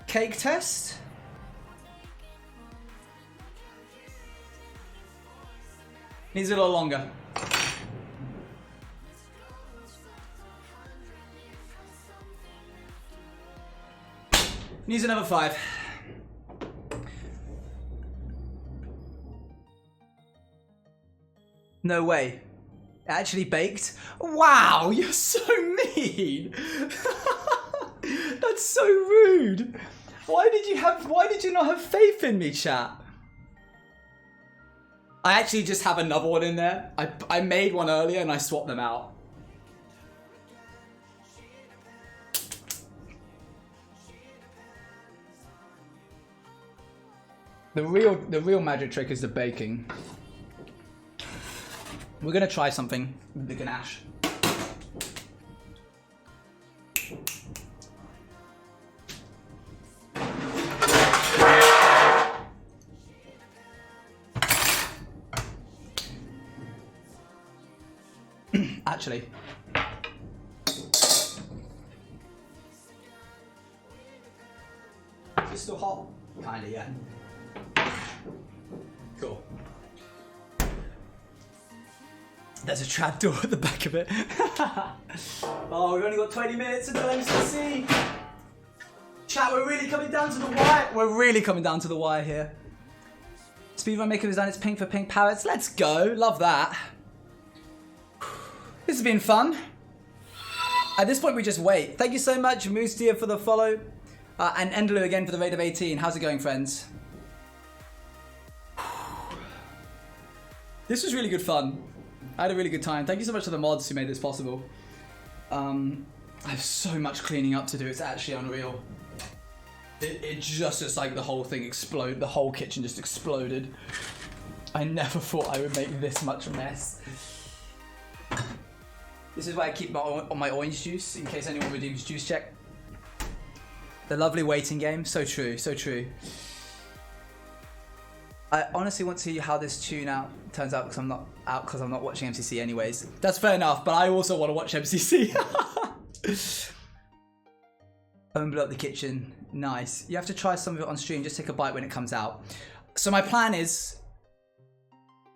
Cake test. Needs a little longer. Needs another 5. No way. It actually baked? Wow, you're so mean. That's so rude. Why did you not have faith in me, chat? I actually just have another one in there. I made one earlier and I swapped them out. The real magic trick is the baking. We're gonna try something with the ganache. Actually, is it still hot? Kinda, yeah. Cool. There's a trapdoor at the back of it. Oh, we've only got 20 minutes until MCC. Chat, we're really coming down to the wire. We're really coming down to the wire here. Speedrun Maker has done its pink for pink palettes. Let's go. Love that. This has been fun. At this point, we just wait. Thank you so much, Moose Deer, for the follow. And Enderloo again for the raid of 18. How's it going, friends? This was really good fun. I had a really good time. Thank you so much to the mods who made this possible. I have so much cleaning up to do. It's actually unreal. It just looks like the whole thing exploded. The whole kitchen just exploded. I never thought I would make this much mess. This is why I keep my orange juice in case anyone redeems juice check. The lovely waiting game. So true, so true. I honestly want to see how this turns out because I'm not watching MCC anyways. That's fair enough, but I also want to watch MCC. Owen blew up the kitchen. Nice. You have to try some of it on stream. Just take a bite when it comes out. So my plan is,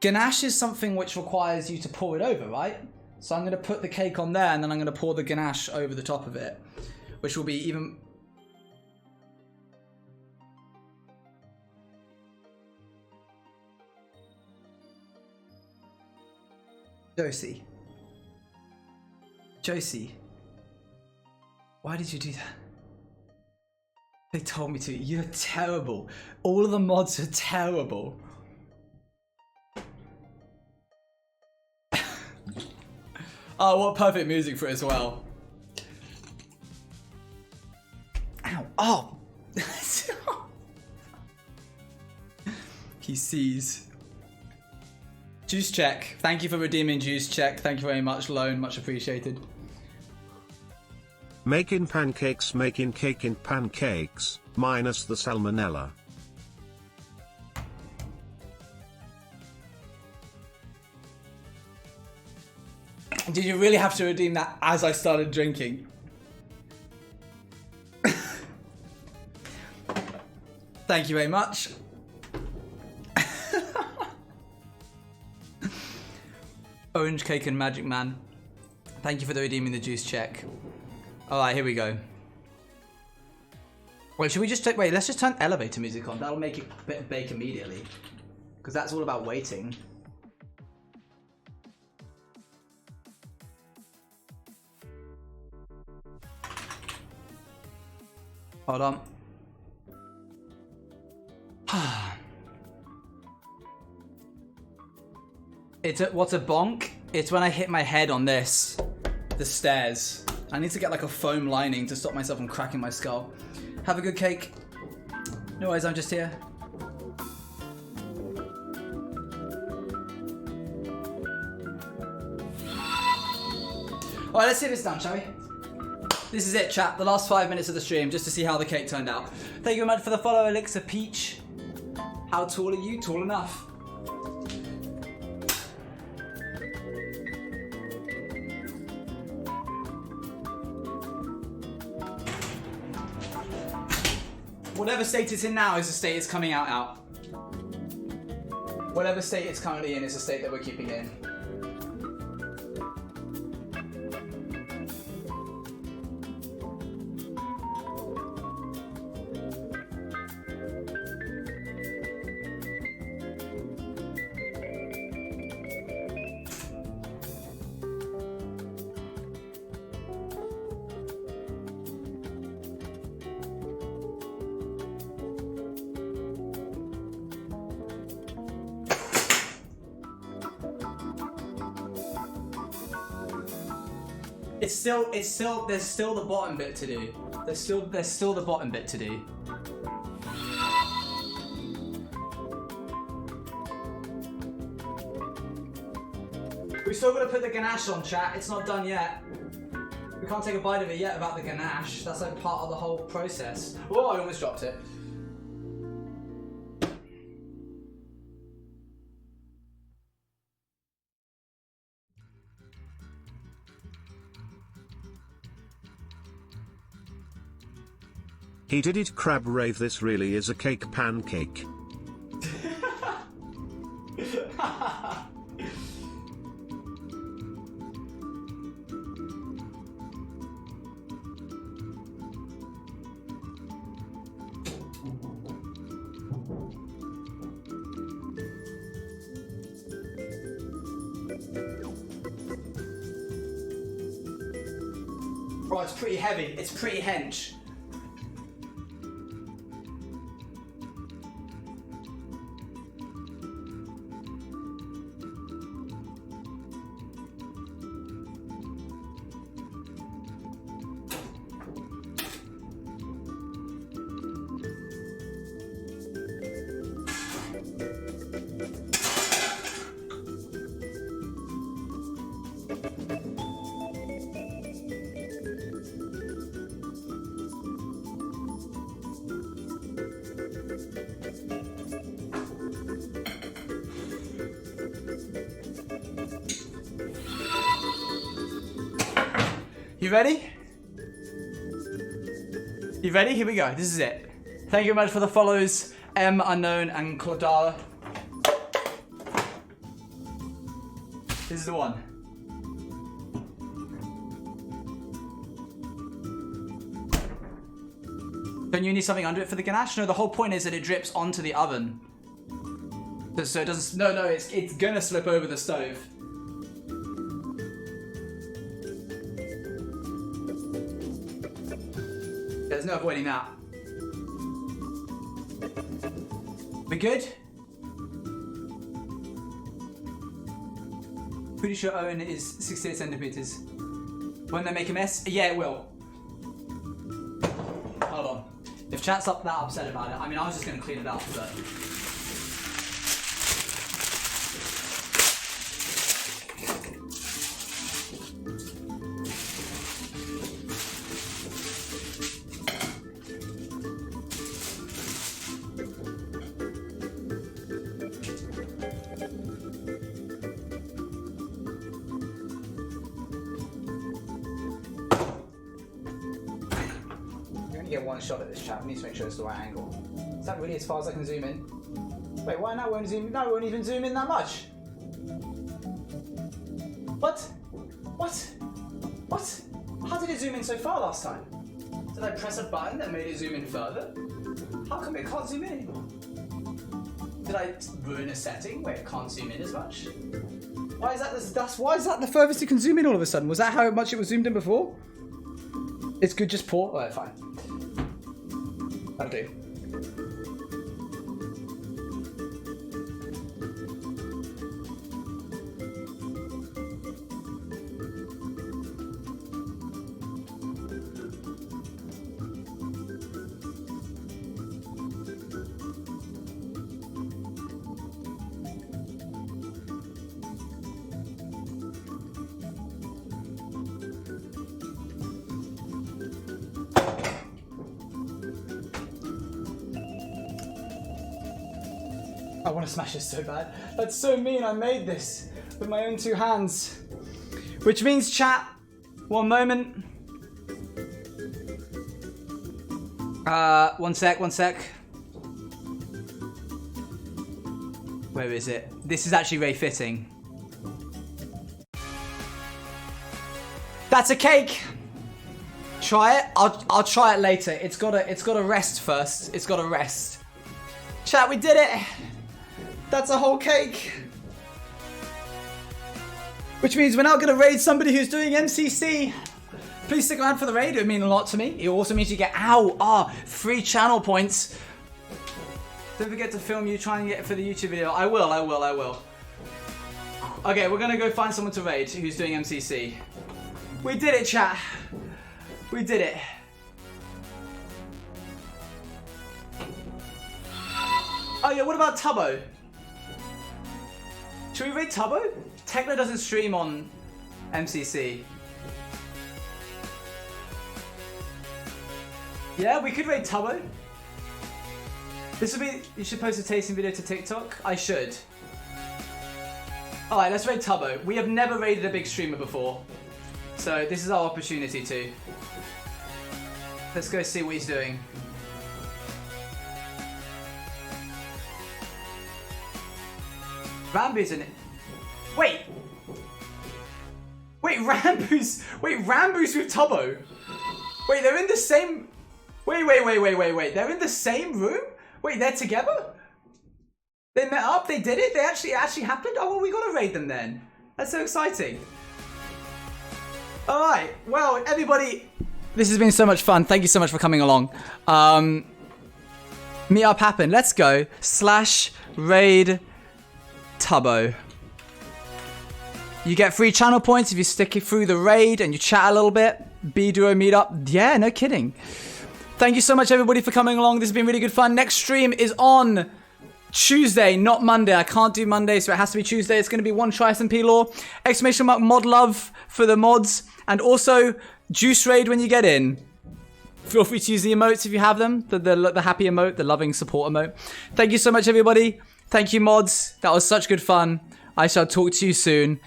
ganache is something which requires you to pour it over, right? So I'm going to put the cake on there and then I'm going to pour the ganache over the top of it, which will be even... Josie, why did you do that? They told me to. You're terrible. All of the mods are terrible. Oh, what perfect music for it as well. Ow. Oh. He sees. Juice check. Thank you for redeeming juice check. Thank you very much, Lone. Much appreciated. Making pancakes, making cake in pancakes, minus the salmonella. Did you really have to redeem that as I started drinking? Thank you very much. Orange Cake and Magic Man. Thank you for the redeeming the juice check. Alright, here we go. Wait, should we just take... Wait, let's just turn elevator music on. That'll make it bake immediately. Because that's all about waiting. Hold on. What's a bonk? It's when I hit my head on the stairs. I need to get like a foam lining to stop myself from cracking my skull. Have a good cake. No worries, I'm just here. Alright, let's see if it's done, shall we? This is it, chat. The last 5 minutes of the stream, just to see how the cake turned out. Thank you very much for the follow, Elixir Peach. How tall are you? Tall enough. Whatever state it's in now is the state it's coming out. Whatever state it's currently in is the state that we're keeping in. There's still the bottom bit to do. There's still the bottom bit to do. We've still got to put the ganache on, chat. It's not done yet. We can't take a bite of it yet without the ganache. That's like part of the whole process. Oh, I almost dropped it. He did it, Crab Rave. This really is a cake pancake. Oh, it's pretty heavy. It's pretty hench. You ready? You ready? Here we go. This is it. Thank you very much for the follows, M, Unknown, and Claudara. This is the one. Don't you need something under it for the ganache? No, the whole point is that it drips onto the oven. So it doesn't, no, it's gonna slip over the stove. There's no avoiding that. We good? Pretty sure Owen is 68 centimeters. Won't that make a mess? Yeah, it will. Hold on. If chat's that upset about it, I mean, I was just going to clean it up, but... Get one shot at this chat. I need to make sure it's the right angle. Is that really as far as I can zoom in? Wait, why now won't zoom? No, it won't even zoom in that much. What? What? What? How did it zoom in so far last time? Did I press a button that made it zoom in further? How come it can't zoom in anymore? Did I ruin a setting where it can't zoom in as much? Why is that? Why is that the furthest it can zoom in all of a sudden? Was that how much it was zoomed in before? It's good, just pour. Alright, fine. That'll do. I want to smash this so bad. That's so mean. I made this with my own two hands. Which means, chat, one moment. One sec. Where is it? This is actually very fitting. That's a cake. Try it. I'll try it later. It's gotta rest first. It's gotta rest. Chat, we did it. That's a whole cake. Which means we're now going to raid somebody who's doing MCC. Please stick around for the raid. It would mean a lot to me. It also means you get, free channel points. Don't forget to film you trying to get it for the YouTube video. I will. Okay, we're going to go find someone to raid who's doing MCC. We did it, chat. We did it. Oh yeah, what about Tubbo? Should we raid Tubbo? Techno doesn't stream on MCC. Yeah, we could raid Tubbo. This would be, you should post a tasting video to TikTok. I should. Alright, let's raid Tubbo. We have never raided a big streamer before. So this is our opportunity to. Let's go see what he's doing. Rambu's in it. Wait, Rambu's with Tubbo. Wait, they're in the same. Wait. They're in the same room. Wait, they're together. They met up. They did it. They actually happened. Oh well, we gotta raid them then. That's so exciting. All right. Well, everybody, this has been so much fun. Thank you so much for coming along. Meetup happen. Let's go. /raid Tubbo. You get free channel points if you stick it through the raid and you chat a little bit. B-Duo meetup. Yeah, no kidding. Thank you so much, everybody, for coming along. This has been really good fun. Next stream is on Tuesday, not Monday. I can't do Monday, so it has to be Tuesday. It's going to be one Trice and P-Law. ! Mod love for the mods. And also, Juice Raid when you get in. Feel free to use the emotes if you have them. The happy emote, the loving support emote. Thank you so much, everybody. Thank you, mods. That was such good fun. I shall talk to you soon.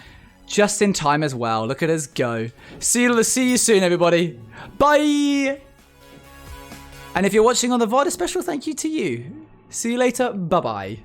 Just in time as well. Look at us go. See you soon, everybody. Bye. And if you're watching on the VOD, a special thank you to you. See you later. Bye-bye.